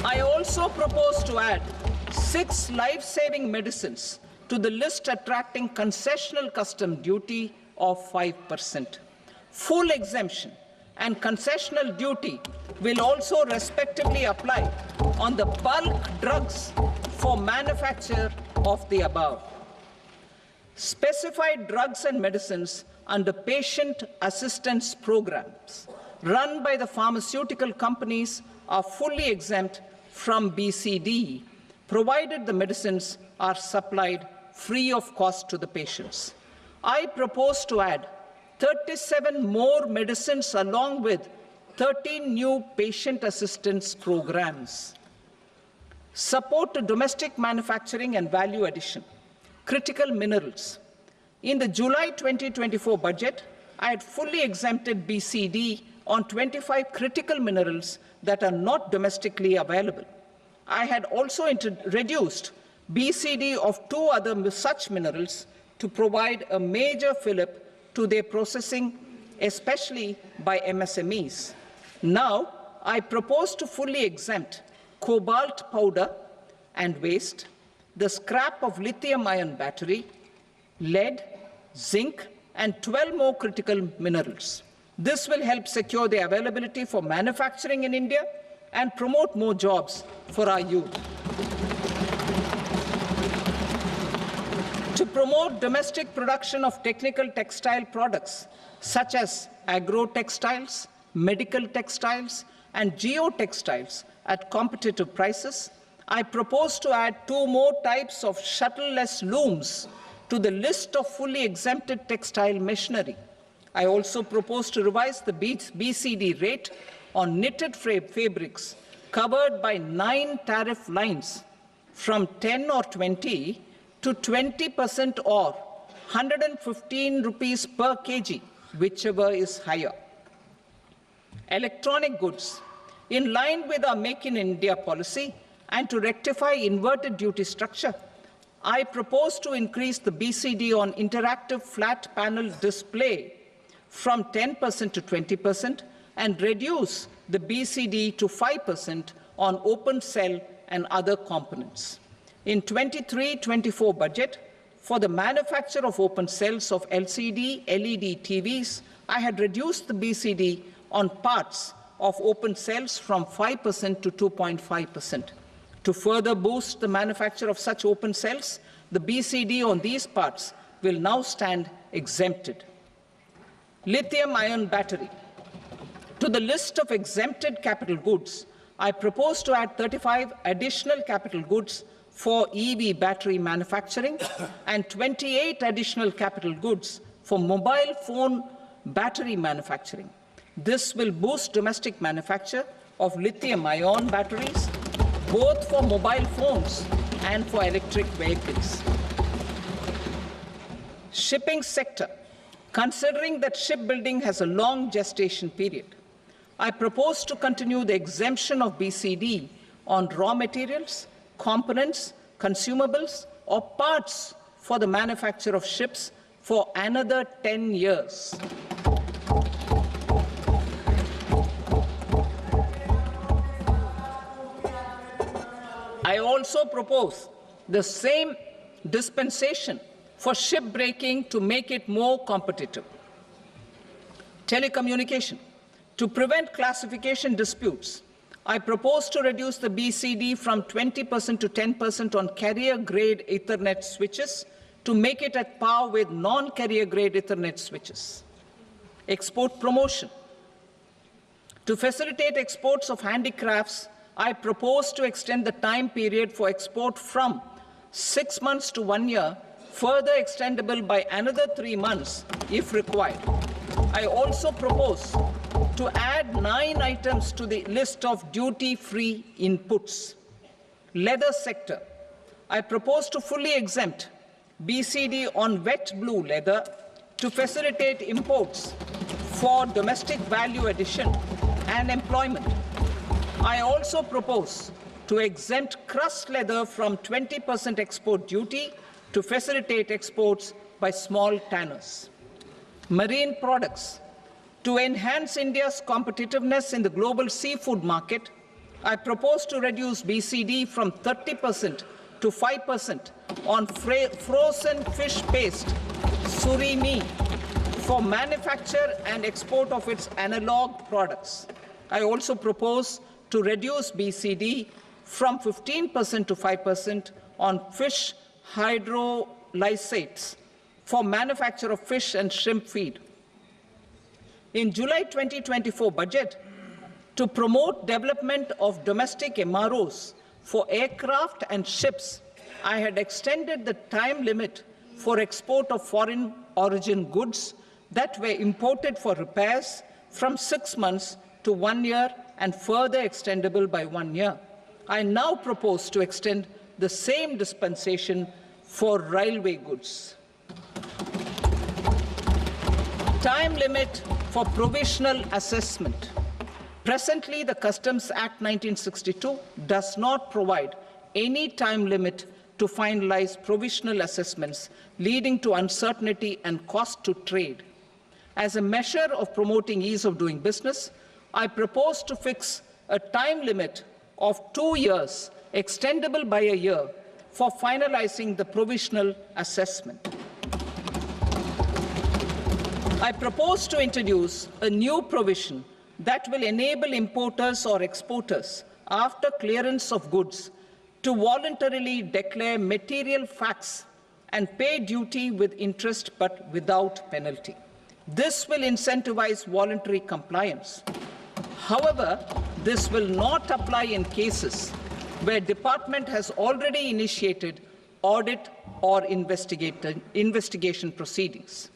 I also propose to add 6 life-saving medicines to the list attracting concessional custom duty of 5%. Full exemption and concessional duty will also respectively apply on the bulk drugs for manufacture of the above. Specified drugs and medicines under patient assistance programs run by the pharmaceutical companies are fully exempt from BCD, provided the medicines are supplied free of cost to the patients. I propose to add 37 more medicines along with 13 new patient assistance programs. Support to domestic manufacturing and value addition. Critical minerals. In the July 2024 budget, I had fully exempted BCD on 25 critical minerals that are not domestically available. I had also reduced BCD of 2 other such minerals, to provide a major fillip to their processing, especially by MSMEs. Now, I propose to fully exempt cobalt powder and waste, the scrap of lithium-ion battery, lead, zinc, and 12 more critical minerals. This will help secure their availability for manufacturing in India and promote more jobs for our youth. To promote domestic production of technical textile products such as agro-textiles, medical textiles, and geotextiles at competitive prices, I propose to add 2 more types of shuttle-less looms to the list of fully exempted textile machinery. I also propose to revise the BCD rate on knitted fabrics covered by 9 tariff lines from 10 or 20 to 20% or 115 rupees per kg, whichever is higher. Electronic goods. In line with our Make in India policy and to rectify inverted duty structure, I propose to increase the BCD on interactive flat panel display from 10% to 20% and reduce the BCD to 5% on open cell and other components. In 23-24 budget, for the manufacture of open cells of LCD, LED TVs, I had reduced the BCD on parts of open cells from 5% to 2.5%. To further boost the manufacture of such open cells, the BCD on these parts will now stand exempted. Lithium-ion battery. To the list of exempted capital goods, I propose to add 35 additional capital goods for EV battery manufacturing and 28 additional capital goods for mobile phone battery manufacturing. This will boost domestic manufacture of lithium-ion batteries, both for mobile phones and for electric vehicles. Shipping sector. Considering that shipbuilding has a long gestation period, I propose to continue the exemption of BCD on raw materials, components, consumables, or parts for the manufacture of ships for another 10 years. I also propose the same dispensation for shipbreaking to make it more competitive. Telecommunication. To prevent classification disputes, I propose to reduce the BCD from 20% to 10% on carrier-grade Ethernet switches to make it at par with non-carrier-grade Ethernet switches. Export promotion. To facilitate exports of handicrafts, I propose to extend the time period for export from 6 months to 1 year, further extendable by another 3 months if required. I also propose to add 9 items to the list of duty-free inputs. Leather sector. I propose to fully exempt BCD on wet blue leather to facilitate imports for domestic value addition and employment. I also propose to exempt crust leather from 20% export duty to facilitate exports by small tanners. Marine products. To enhance India's competitiveness in the global seafood market, I propose to reduce BCD from 30% to 5% on frozen fish paste, surimi, for manufacture and export of its analog products. I also propose to reduce BCD from 15% to 5% on fish hydrolysates for manufacture of fish and shrimp feed. In July 2024 budget, to promote development of domestic MROs for aircraft and ships, I had extended the time limit for export of foreign origin goods that were imported for repairs from 6 months to 1 year and further extendable by 1 year. I now propose to extend the same dispensation for railway goods. Time limit for provisional assessment. Presently, the Customs Act 1962 does not provide any time limit to finalize provisional assessments, leading to uncertainty and cost to trade. As a measure of promoting ease of doing business, I propose to fix a time limit of 2 years, extendable by a year, for finalizing the provisional assessment. I propose to introduce a new provision that will enable importers or exporters, after clearance of goods, to voluntarily declare material facts and pay duty with interest but without penalty. This will incentivize voluntary compliance. However, this will not apply in cases where department has already initiated audit or investigation proceedings.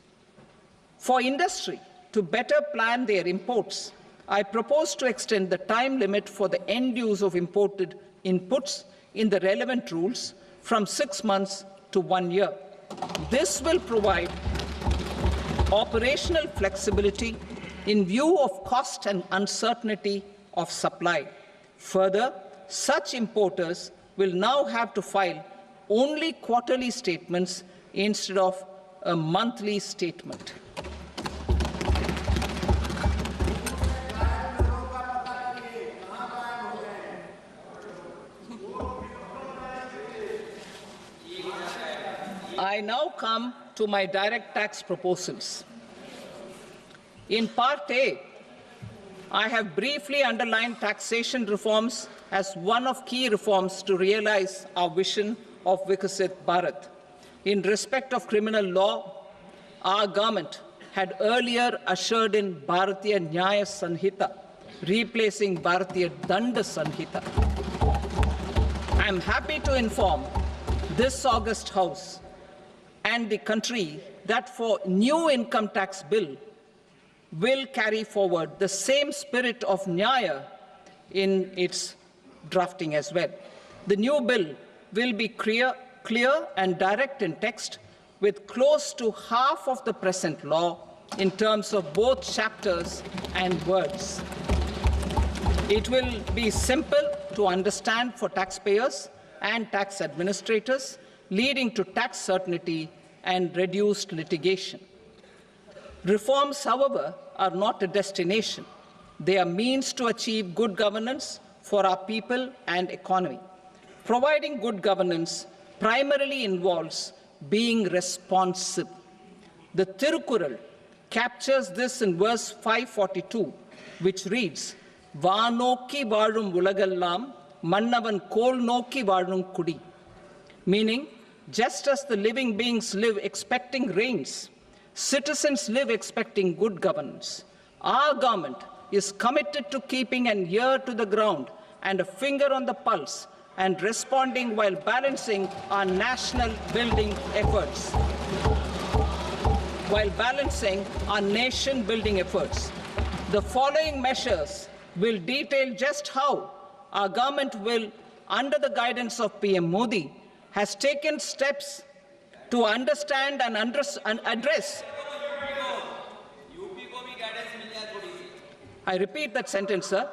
For industry to better plan their imports, I propose to extend the time limit for the end use of imported inputs in the relevant rules from 6 months to 1 year. This will provide operational flexibility in view of cost and uncertainty of supply. Further, such importers will now have to file only quarterly statements instead of a monthly statement. I now come to my direct tax proposals. In Part A, I have briefly underlined taxation reforms as one of key reforms to realize our vision of Vikasit Bharat. In respect of criminal law, our government had earlier ushered in Bharatiya Nyaya Sanhita, replacing Bharatiya Danda Sanhita. I am happy to inform this august House and the country that for new income tax bill will carry forward the same spirit of Nyaya in its drafting as well. The new bill will be clear and direct in text, with close to half of the present law in terms of both chapters and words. It will be simple to understand for taxpayers and tax administrators, leading to tax certainty and reduced litigation. Reforms, however, are not a destination. They are means to achieve good governance for our people and economy. Providing good governance primarily involves being responsive. The Tirukkural captures this in verse 542, which reads, "Vaanokki vaazhum ulagallam, mannavan kol nokki vaazhum kudi," meaning, just as the living beings live expecting rains, citizens live expecting good governance. Our government is committed to keeping an ear to the ground and a finger on the pulse and responding while balancing our national building efforts. The following measures will detail just how our government will, under the guidance of PM Modi, has taken steps to understand and address. I repeat that sentence, sir.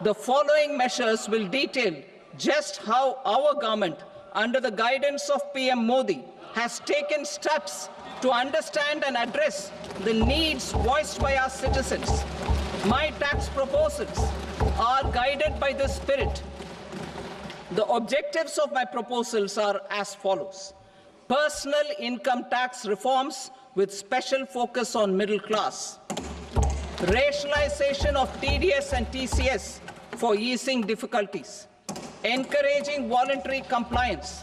The following measures will detail just how our government, under the guidance of PM Modi, has taken steps to understand and address the needs voiced by our citizens. My tax proposals are guided by this spirit. The objectives of my proposals are as follows. Personal income tax reforms with special focus on middle class. Rationalization of TDS and TCS for easing difficulties. Encouraging voluntary compliance.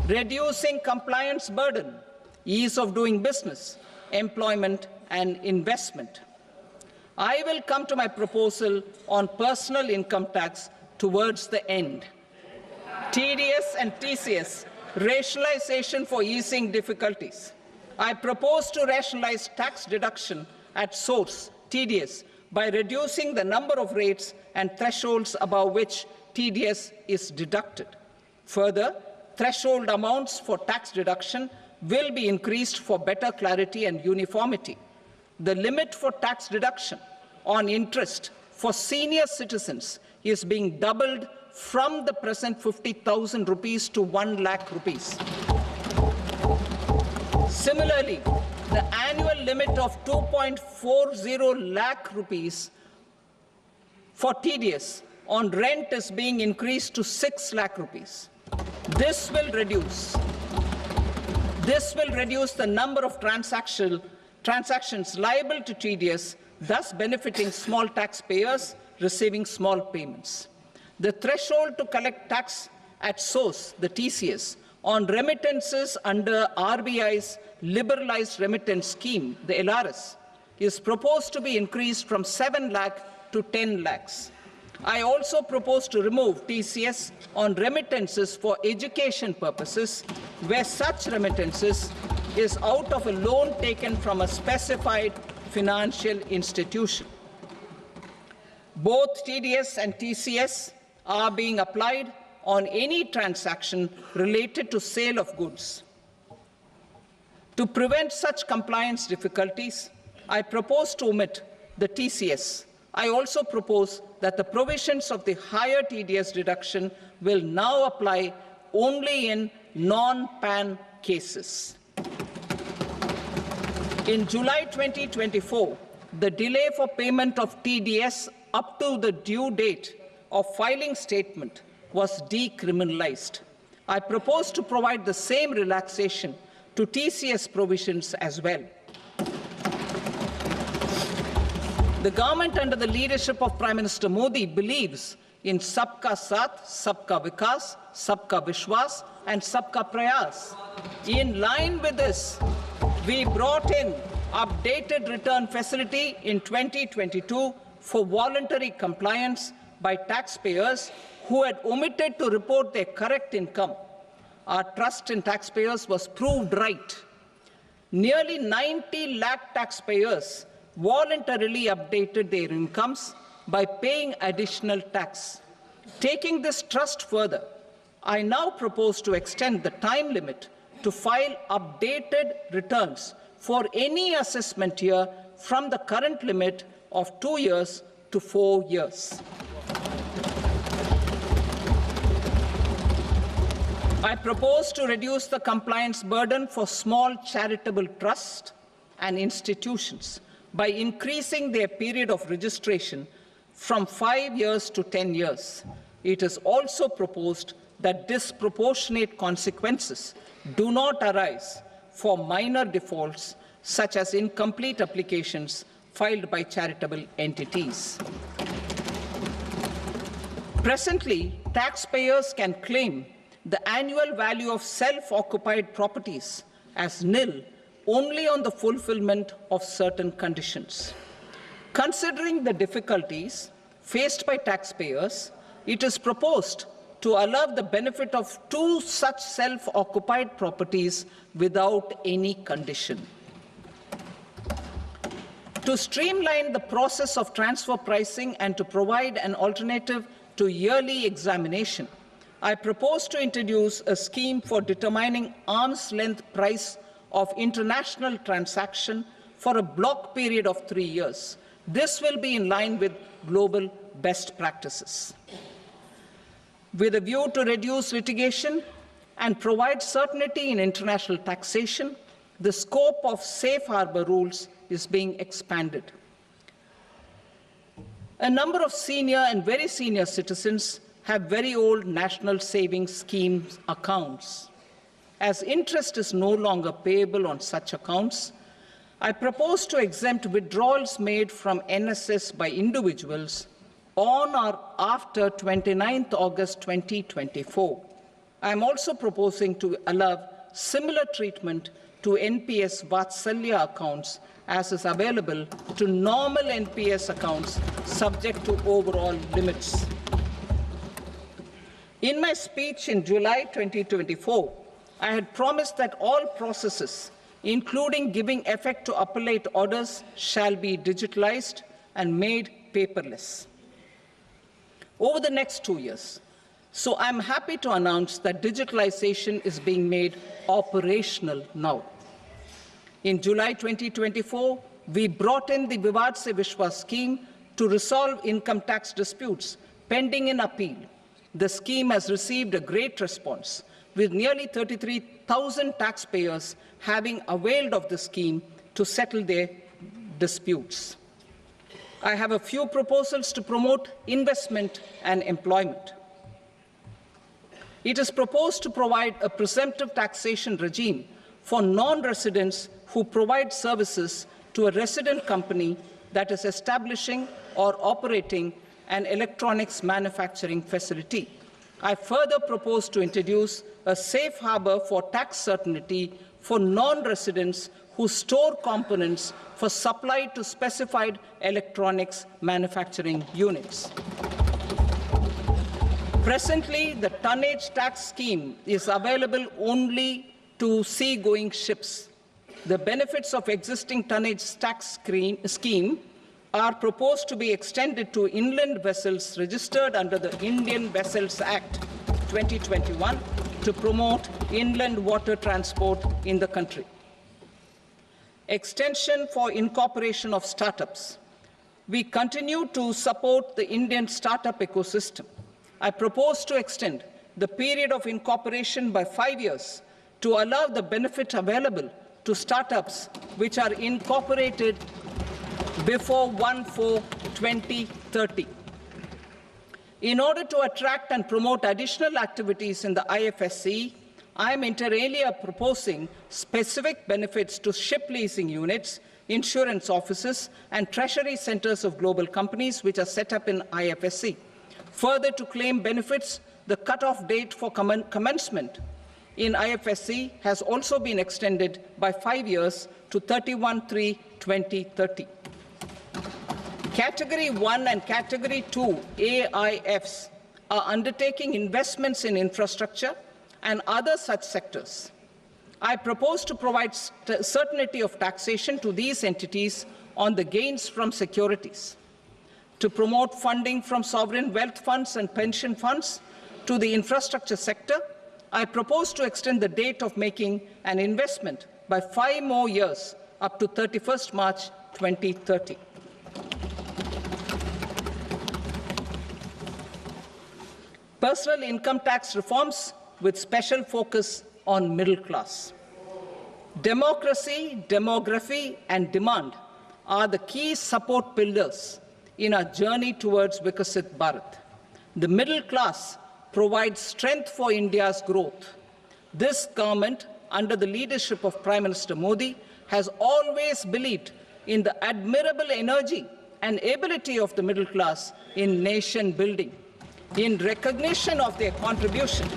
Reducing compliance burden. Ease of doing business. Employment and investment. I will come to my proposal on personal income tax towards the end. TDS and TCS, rationalization for easing difficulties. I propose to rationalize tax deduction at source, TDS, by reducing the number of rates and thresholds above which TDS is deducted. Further, threshold amounts for tax deduction will be increased for better clarity and uniformity. The limit for tax deduction on interest for senior citizens is being doubled from the present 50,000 rupees to 1 lakh rupees. Similarly, the annual limit of 2.40 lakh rupees for TDS on rent is being increased to 6 lakh rupees. This will reduce the number of transactions liable to TDS, thus benefiting small taxpayers receiving small payments. The threshold to collect tax at source, the TCS, on remittances under RBI's liberalized remittance scheme, the LRS, is proposed to be increased from 7 lakh to 10 lakhs. I also propose to remove TCS on remittances for education purposes, where such remittances is out of a loan taken from a specified financial institution. Both TDS and TCS are being applied on any transaction related to sale of goods. To prevent such compliance difficulties, I propose to omit the TCS. I also propose that the provisions of the higher TDS deduction will now apply only in non-PAN cases. In July 2024, the delay for payment of TDS up to the due date of filing statement was decriminalized. I propose to provide the same relaxation to TCS provisions as well. The government under the leadership of Prime Minister Modi believes in Sabka Saath, Sabka Vikas, Sabka Vishwas, and Sabka Prayas. In line with this, we brought in updated return facility in 2022 for voluntary compliance by taxpayers who had omitted to report their correct income. Our trust in taxpayers was proved right. Nearly 90 lakh taxpayers voluntarily updated their incomes by paying additional tax. Taking this trust further, I now propose to extend the time limit to file updated returns for any assessment year from the current limit of 2 years to 4 years. I propose to reduce the compliance burden for small charitable trusts and institutions by increasing their period of registration from 5 years to 10 years. It is also proposed that disproportionate consequences do not arise for minor defaults, such as incomplete applications filed by charitable entities. Presently, taxpayers can claim the annual value of self-occupied properties as nil only on the fulfillment of certain conditions. Considering the difficulties faced by taxpayers, it is proposed to allow the benefit of 2 such self-occupied properties without any condition. To streamline the process of transfer pricing and to provide an alternative to yearly examination, I propose to introduce a scheme for determining arm's-length price of international transaction for a block period of 3 years. This will be in line with global best practices. With a view to reduce litigation and provide certainty in international taxation, the scope of safe harbor rules is being expanded. A number of senior and very senior citizens have very old national savings schemes accounts. As interest is no longer payable on such accounts, I propose to exempt withdrawals made from NSS by individuals on or after 29th August 2024. I am also proposing to allow similar treatment to NPS Vatsalya accounts as is available to normal NPS accounts subject to overall limits. In my speech in July 2024, I had promised that all processes, including giving effect to appellate orders, shall be digitalized and made paperless over the next 2 years. So I'm happy to announce that digitalization is being made operational now. In July 2024, we brought in the Vivad Se Vishwas scheme to resolve income tax disputes pending in appeal. The scheme has received a great response, with nearly 33,000 taxpayers having availed of the scheme to settle their disputes. I have a few proposals to promote investment and employment. It is proposed to provide a presumptive taxation regime for non-residents who provide services to a resident company that is establishing or operating an electronics manufacturing facility. I further propose to introduce a safe harbor for tax certainty for non-residents who store components for supply to specified electronics manufacturing units. Presently, the tonnage tax scheme is available only to sea-going ships. The benefits of existing tonnage tax scheme are proposed to be extended to inland vessels registered under the Indian Vessels Act 2021 to promote inland water transport in the country. Extension for incorporation of startups. We continue to support the Indian startup ecosystem. I propose to extend the period of incorporation by 5 years to allow the benefit available to startups which are incorporated before 1/4/2030. In order to attract and promote additional activities in the IFSC, I am inter alia proposing specific benefits to ship leasing units, insurance offices, and treasury centers of global companies which are set up in IFSC. Further, to claim benefits, the cut-off date for commencement in IFSC has also been extended by 5 years to 31/3/2030. Category 1 and Category 2 AIFs are undertaking investments in infrastructure and other such sectors. I propose to provide certainty of taxation to these entities on the gains from securities, to promote funding from sovereign wealth funds and pension funds to the infrastructure sector. I propose to extend the date of making an investment by 5 more years, up to 31st March 2030. Personal income tax reforms with special focus on middle class. Democracy, demography, and demand are the key support pillars in our journey towards Vikasit Bharat. The middle class provides strength for India's growth. This government, under the leadership of Prime Minister Modi, has always believed in the admirable energy and ability of the middle class in nation building. In recognition of their contribution,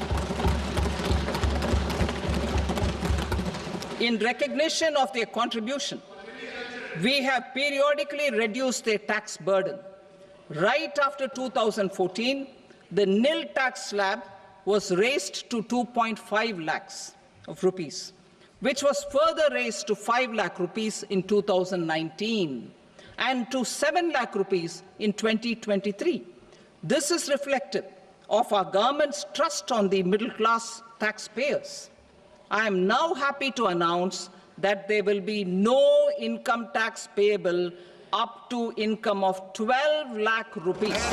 we have periodically reduced their tax burden. Right after 2014, the nil tax slab was raised to 2.5 lakhs of rupees, which was further raised to 5 lakh rupees in 2019 and to 7 lakh rupees in 2023. This is reflective of our government's trust on the middle-class taxpayers. I am now happy to announce that there will be no income tax payable up to income of 12 lakh rupees.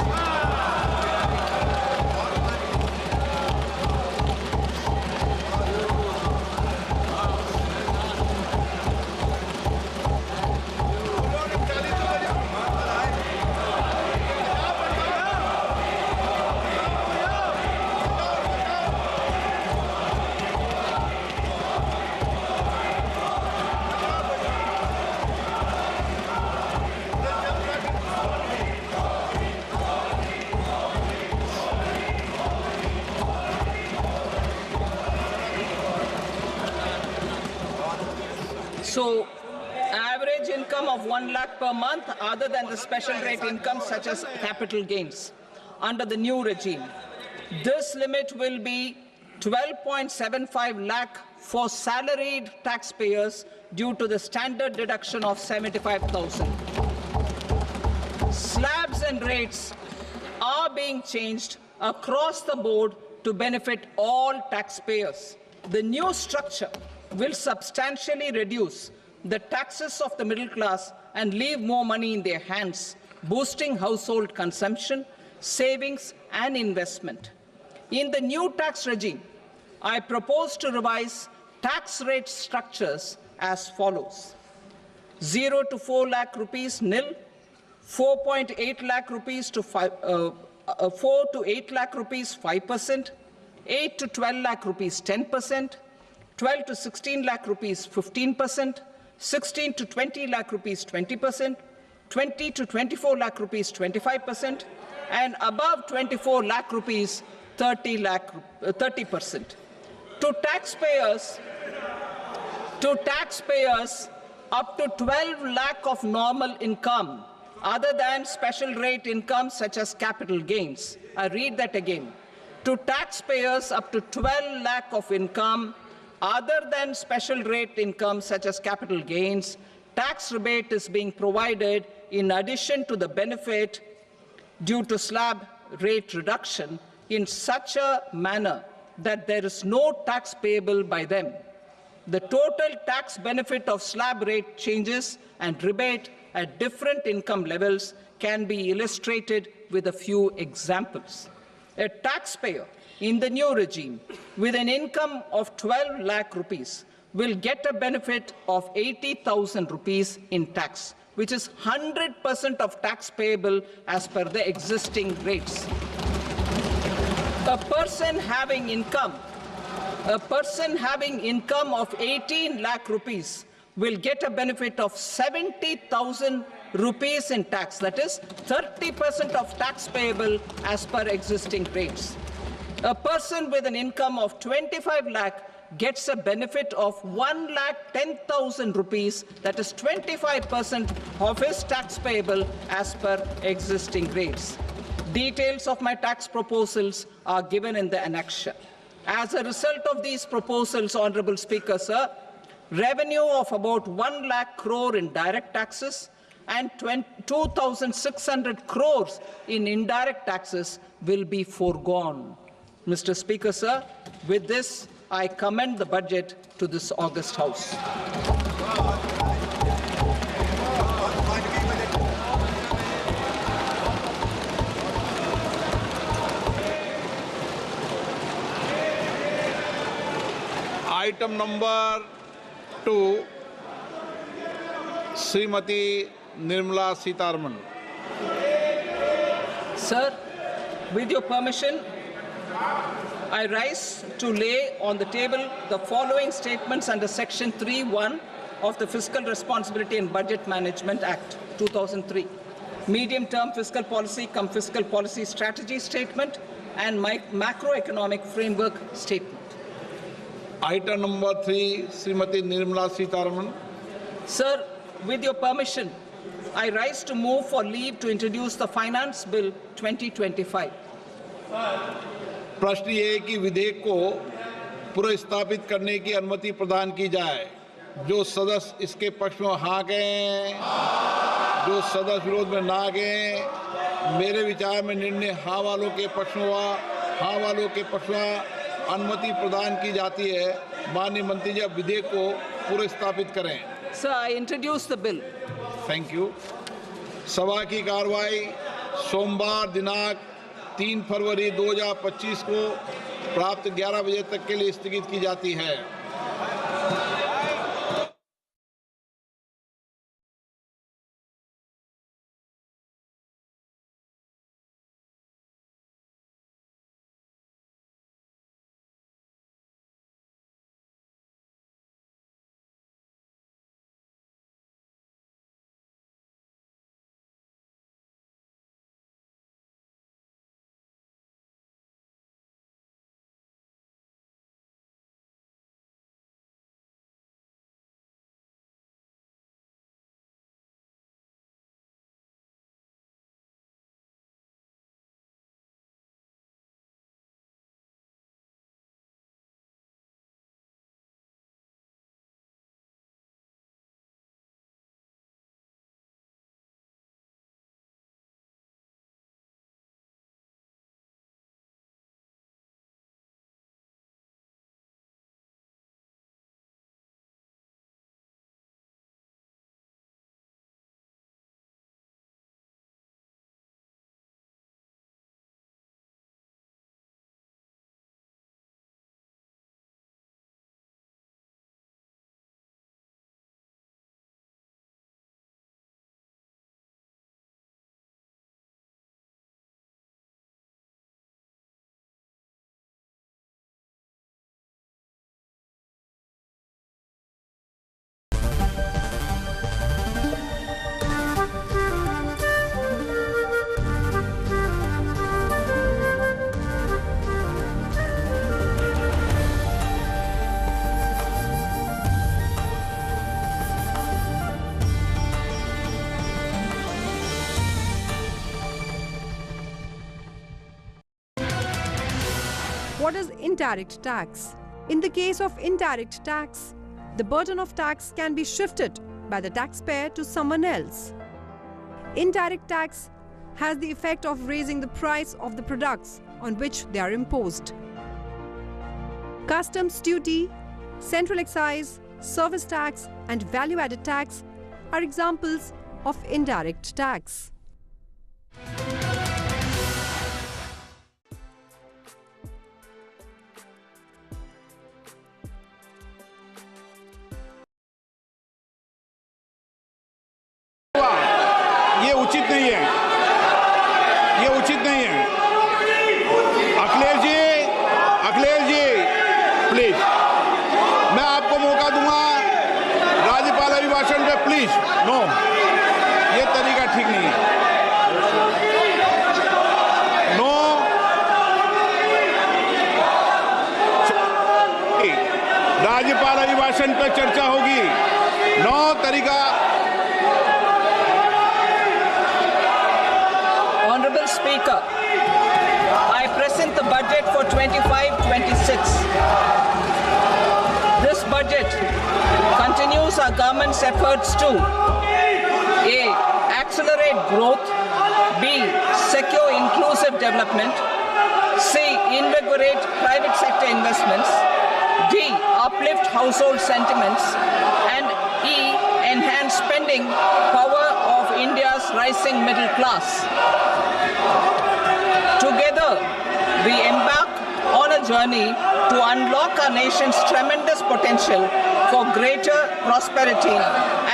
So, average income of 1 lakh per month, other than the special rate income such as capital gains, under the new regime. This limit will be 12.75 lakh for salaried taxpayers due to the standard deduction of 75,000. Slabs and rates are being changed across the board to benefit all taxpayers. The new structure will substantially reduce the taxes of the middle class and leave more money in their hands, boosting household consumption, savings, and investment. In the new tax regime, I propose to revise tax rate structures as follows. 0 to 4 lakh rupees nil, 4.8 lakh rupees to 4 to 8 lakh rupees 5%, 8 to 12 lakh rupees 10%, 12 to 16 lakh rupees 15%, 16 to 20 lakh rupees 20%, 20 to 24 lakh rupees 25%, and above 24 lakh rupees 30%. To taxpayers up to 12 lakh of normal income, other than special rate income such as capital gains. I read that again. To taxpayers up to 12 lakh of income, other than special rate income such as capital gains, tax rebate is being provided in addition to the benefit due to slab rate reduction in such a manner that there is no tax payable by them. The total tax benefit of slab rate changes and rebate at different income levels can be illustrated with a few examples. A taxpayer in the new regime with an income of 12 lakh rupees will get a benefit of 80,000 rupees in tax, which is 100% of tax payable as per the existing rates. A person having income of 18 lakh rupees will get a benefit of 70,000 rupees in tax, that is 30% of tax payable as per existing rates. A person with an income of 25 lakh gets a benefit of 1,10,000 rupees, that is 25% of his tax payable as per existing rates. Details of my tax proposals are given in the annexure. As a result of these proposals, Honorable Speaker, sir, revenue of about 1 lakh crore in direct taxes and 2,600 crores in indirect taxes will be foregone. Mr. Speaker, sir, with this, I commend the budget to this august House. Item number 2, Srimati Nirmala Sitharaman. Sir, with your permission, I rise to lay on the table the following statements under Section 3(1) of the Fiscal Responsibility and Budget Management Act, 2003. Medium-term fiscal policy cum fiscal policy strategy statement and macroeconomic framework statement. Item number 3, Srimati Nirmala Sitharaman. Sir, with your permission, I rise to move for leave to introduce the Finance Bill 2025. प्रश्न ये है कि विधेयक को पुनर्स्थापित करने की अनुमति प्रदान की जाए। जो सदस्य इसके पक्ष में हाँ कहें, जो सदस्य विरोध में ना कहें, मेरे विचार में निर्णय हाँ वालों के पक्ष में हुआ, हाँ वालों के पक्ष में अनुमति प्रदान की जाती है। माननीय मंत्री जी अब विधेयक को पुनर्स्थापित करें। Sir, I introduce the bill. Thank you. सभा की कार्रवाई सोमवार दिनांक 3 फरवरी 2025 को प्राप्त 11 बजे तक के लिए स्थगित की जाती है। What is indirect tax? In the case of indirect tax, the burden of tax can be shifted by the taxpayer to someone else. Indirect tax has the effect of raising the price of the products on which they are imposed. Customs duty, central excise, service tax, and value-added tax are examples of indirect tax. ये उचित नहीं है, ये उचित नहीं है। Akhilesh ji please, मैं आपको मौका दूंगा राज्यपाल अभिभाषण पे, प्लीज। नो, ये तरीका ठीक नहीं है। नो, राज्यपाल अभिभाषण पे चर्चा होगी। नो तरीका। Honorable Speaker, I present the budget for 25-26. This budget continues our government's efforts to A. Accelerate growth, B. Secure inclusive development, C. Invigorate private sector investments, D. Uplift household sentiments, and E. Enhance spending power of India's rising middle class. Together, we embark on a journey to unlock our nation's tremendous potential for greater prosperity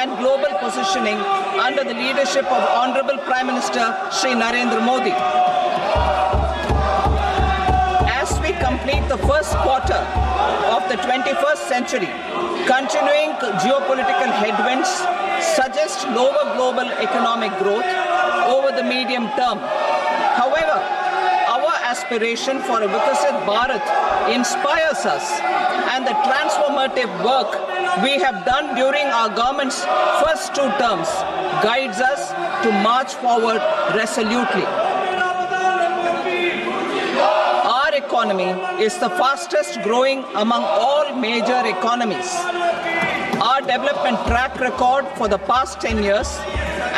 and global positioning under the leadership of Honorable Prime Minister Shri Narendra Modi. As we complete the first quarter of the 21st century, continuing geopolitical headwinds suggest lower global economic growth over the medium term. However, our aspiration for a Vikasit Bharat inspires us, and the transformative work we have done during our government's first 2 terms guides us to march forward resolutely. Our economy is the fastest growing among all major economies. Our development track record for the past 10 years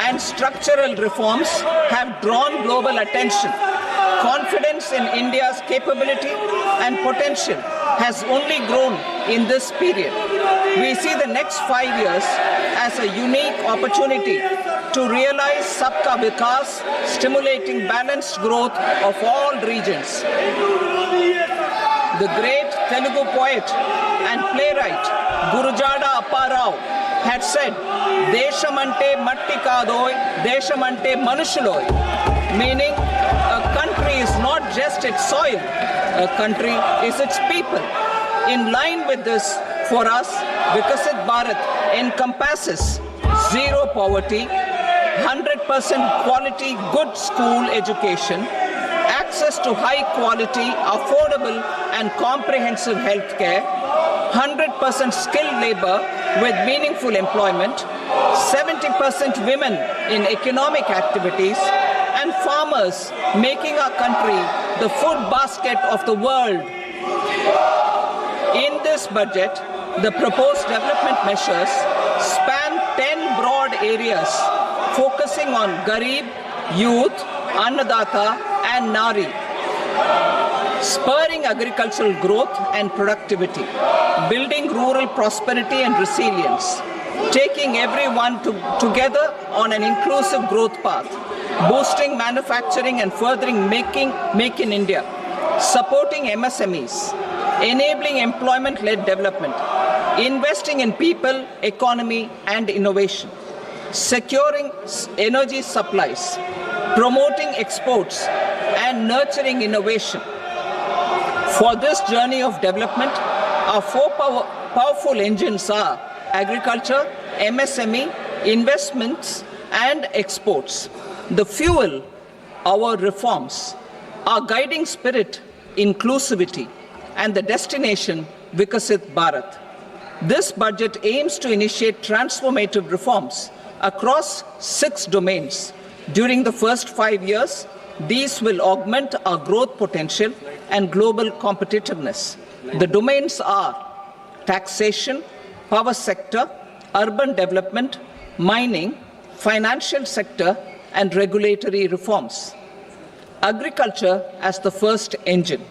and structural reforms have drawn global attention. Confidence in India's capability and potential has only grown in this period. We see the next 5 years as a unique opportunity to realize Sabka Vikas, stimulating balanced growth of all regions. The great Telugu poet and playwright Gurujada Apparao had said, "Deshamante matti kadoy, deshamante manushuloy," meaning a country is not just its soil, a country is its people. In line with this, for us, Vikasit Bharat encompasses zero poverty, 100% quality good school education, access to high quality, affordable and comprehensive health care, 100% skilled labor with meaningful employment, 70% women in economic activities, and farmers making our country the food basket of the world. In this budget, the proposed development measures span 10 broad areas, focusing on Garib, youth, Annadata, and Nari, spurring agricultural growth and productivity, building rural prosperity and resilience, taking everyone together on an inclusive growth path, boosting manufacturing and furthering Make in India, supporting MSMEs, enabling employment-led development, investing in people, economy, and innovation, securing energy supplies, promoting exports, and nurturing innovation. For this journey of development, our 4 powerful engines are agriculture, MSME, investments, and exports. The fuel, our reforms, our guiding spirit, inclusivity, and the destination, Vikasit Bharat. This budget aims to initiate transformative reforms across 6 domains. During the first 5 years, these will augment our growth potential, and global competitiveness. The domains are taxation, power sector, urban development, mining, financial sector, and regulatory reforms. Agriculture as the first engine.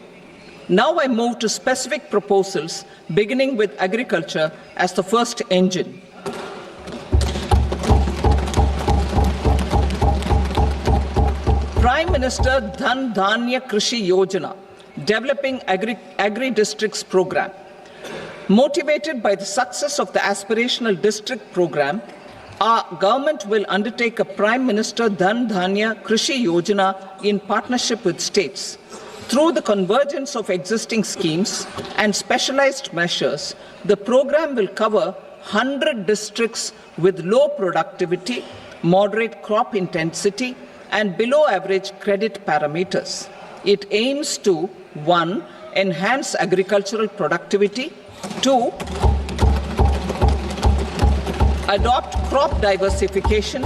Now I move to specific proposals, beginning with agriculture as the first engine. Prime Minister Dhan Dhanya Krishi Yojana, developing agri-districts program. Motivated by the success of the aspirational district program, our government will undertake a Prime Minister Dhan Dhanya Krishi Yojana in partnership with states. Through the convergence of existing schemes and specialized measures, the program will cover 100 districts with low productivity, moderate crop intensity, and below average credit parameters. It aims to 1. Enhance agricultural productivity, 2. Adopt crop diversification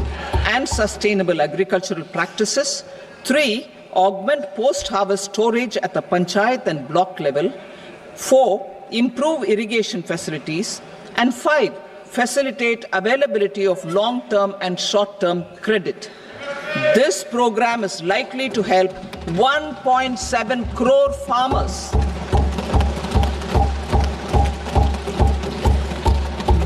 and sustainable agricultural practices, 3. Augment post-harvest storage at the panchayat and block level, 4. Improve irrigation facilities, and 5. Facilitate availability of long-term and short-term credit. This program is likely to help 1.7 crore farmers.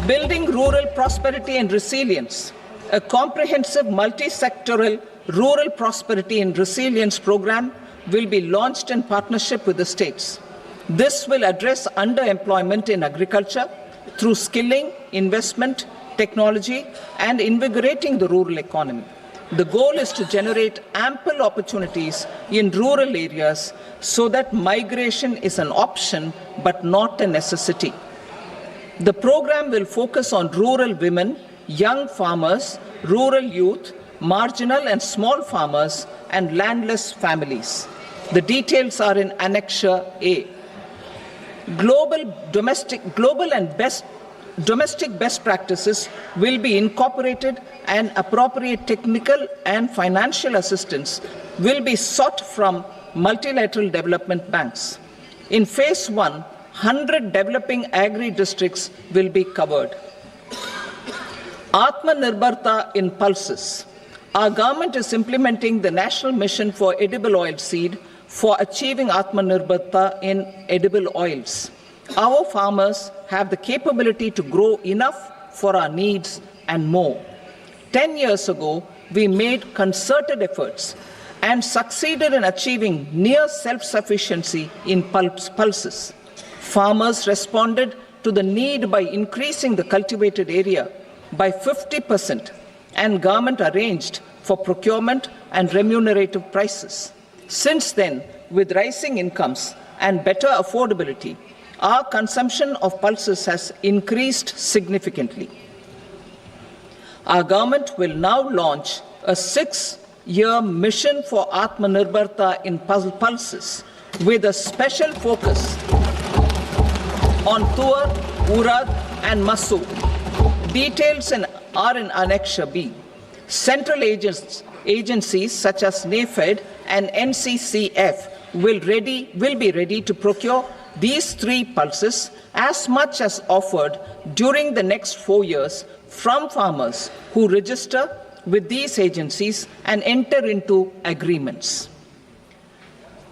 Building rural prosperity and resilience. A comprehensive multi-sectoral rural prosperity and resilience program will be launched in partnership with the states. This will address underemployment in agriculture through skilling, investment, technology, and invigorating the rural economy. The goal is to generate ample opportunities in rural areas so that migration is an option but not a necessity. The program will focus on rural women, young farmers, rural youth, marginal and small farmers, and landless families. The details are in Annexure A. Domestic best practices will be incorporated, and appropriate technical and financial assistance will be sought from multilateral development banks. In Phase 1, 100 developing agri-districts will be covered. Atmanirbharta in pulses. Our government is implementing the National Mission for Edible Oilseed for achieving Atmanirbharta in edible oils. Our farmers have the capability to grow enough for our needs and more. 10 years ago, we made concerted efforts and succeeded in achieving near self-sufficiency in pulses. Farmers responded to the need by increasing the cultivated area by 50%, and government arranged for procurement and remunerative prices. Since then, with rising incomes and better affordability, our consumption of pulses has increased significantly. Our government will now launch a 6-year mission for Atmanirbharta in pulses with a special focus on Tuar, Urad, and Masoor. Details are in Annexure B. Central agencies such as NAFED and NCCF will be ready to procure these 3 pulses as much as offered during the next 4 years from farmers who register with these agencies and enter into agreements.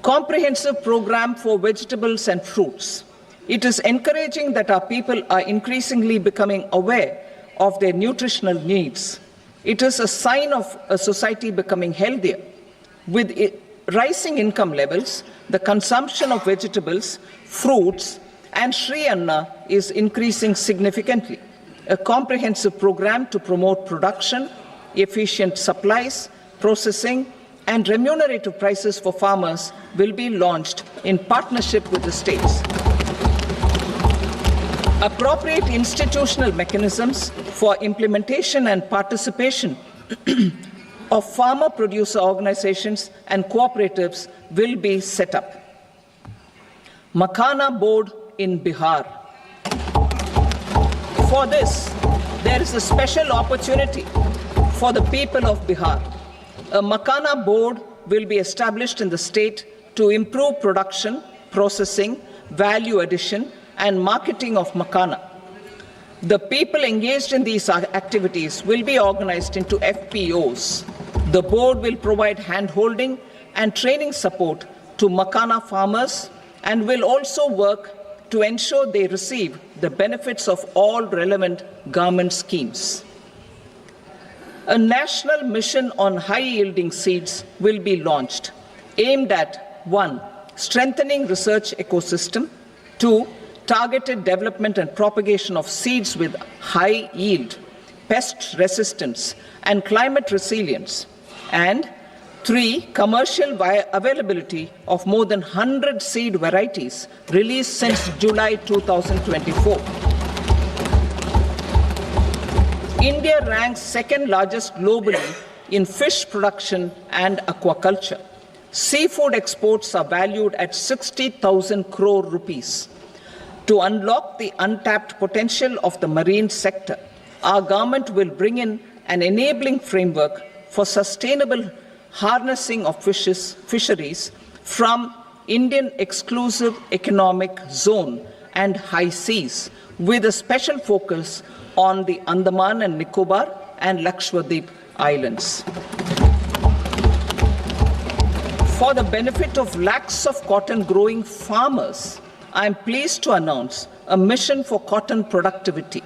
Comprehensive program for vegetables and fruits. It is encouraging that our people are increasingly becoming aware of their nutritional needs. It is a sign of a society becoming healthier. With rising income levels, the consumption of vegetables, fruits, and Shri Anna is increasing significantly. A comprehensive program to promote production, efficient supplies, processing, and remunerative prices for farmers will be launched in partnership with the states. Appropriate institutional mechanisms for implementation and participation of farmer producer organizations and cooperatives will be set up. Makhana board in Bihar. For this, there is a special opportunity for the people of Bihar. A Makhana board will be established in the state to improve production, processing, value addition, and marketing of Makana. The people engaged in these activities will be organized into FPOs. The board will provide hand-holding and training support to Makana farmers and will also work to ensure they receive the benefits of all relevant government schemes. A national mission on high-yielding seeds will be launched, aimed at 1. Strengthening research ecosystem, 2. Targeted development and propagation of seeds with high yield, pest resistance, and climate resilience, and 3. Commercial availability of more than 100 seed varieties released since July 2024. India ranks second largest globally in fish production and aquaculture. Seafood exports are valued at 60,000 crore rupees. To unlock the untapped potential of the marine sector, our government will bring in an enabling framework for sustainable harnessing of fisheries from Indian exclusive economic zone and high seas, with a special focus on the Andaman and Nicobar and Lakshadweep Islands. For the benefit of lakhs of cotton growing farmers, I am pleased to announce a mission for cotton productivity.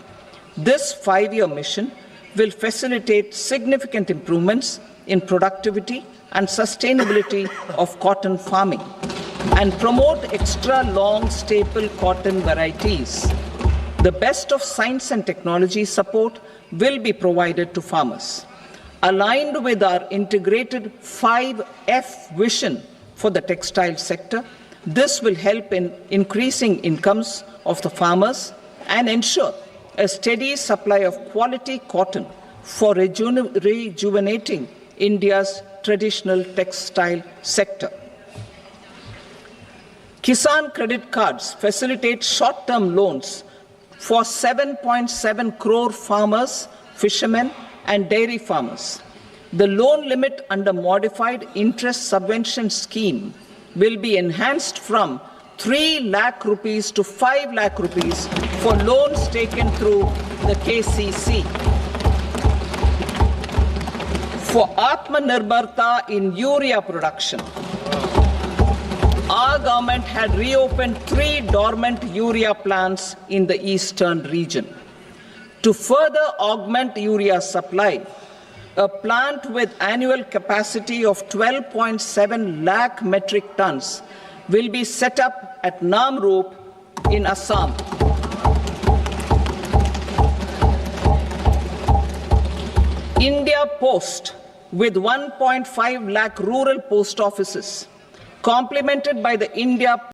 This 5-year mission will facilitate significant improvements in productivity and sustainability of cotton farming and promote extra long staple cotton varieties. The best of science and technology support will be provided to farmers. Aligned with our integrated 5F vision for the textile sector, this will help in increasing incomes of the farmers and ensure a steady supply of quality cotton for rejuvenating India's traditional textile sector. Kisan credit cards facilitate short-term loans for 7.7 crore farmers, fishermen, and dairy farmers. The loan limit under modified interest subvention scheme will be enhanced from 3 lakh rupees to 5 lakh rupees for loans taken through the KCC. For Atmanirbharta in urea production, our government had reopened 3 dormant urea plants in the eastern region. To further augment urea supply, a plant with annual capacity of 12.7 lakh metric tons will be set up at Namrup in Assam. India Post, with 1.5 lakh rural post offices, complemented by the India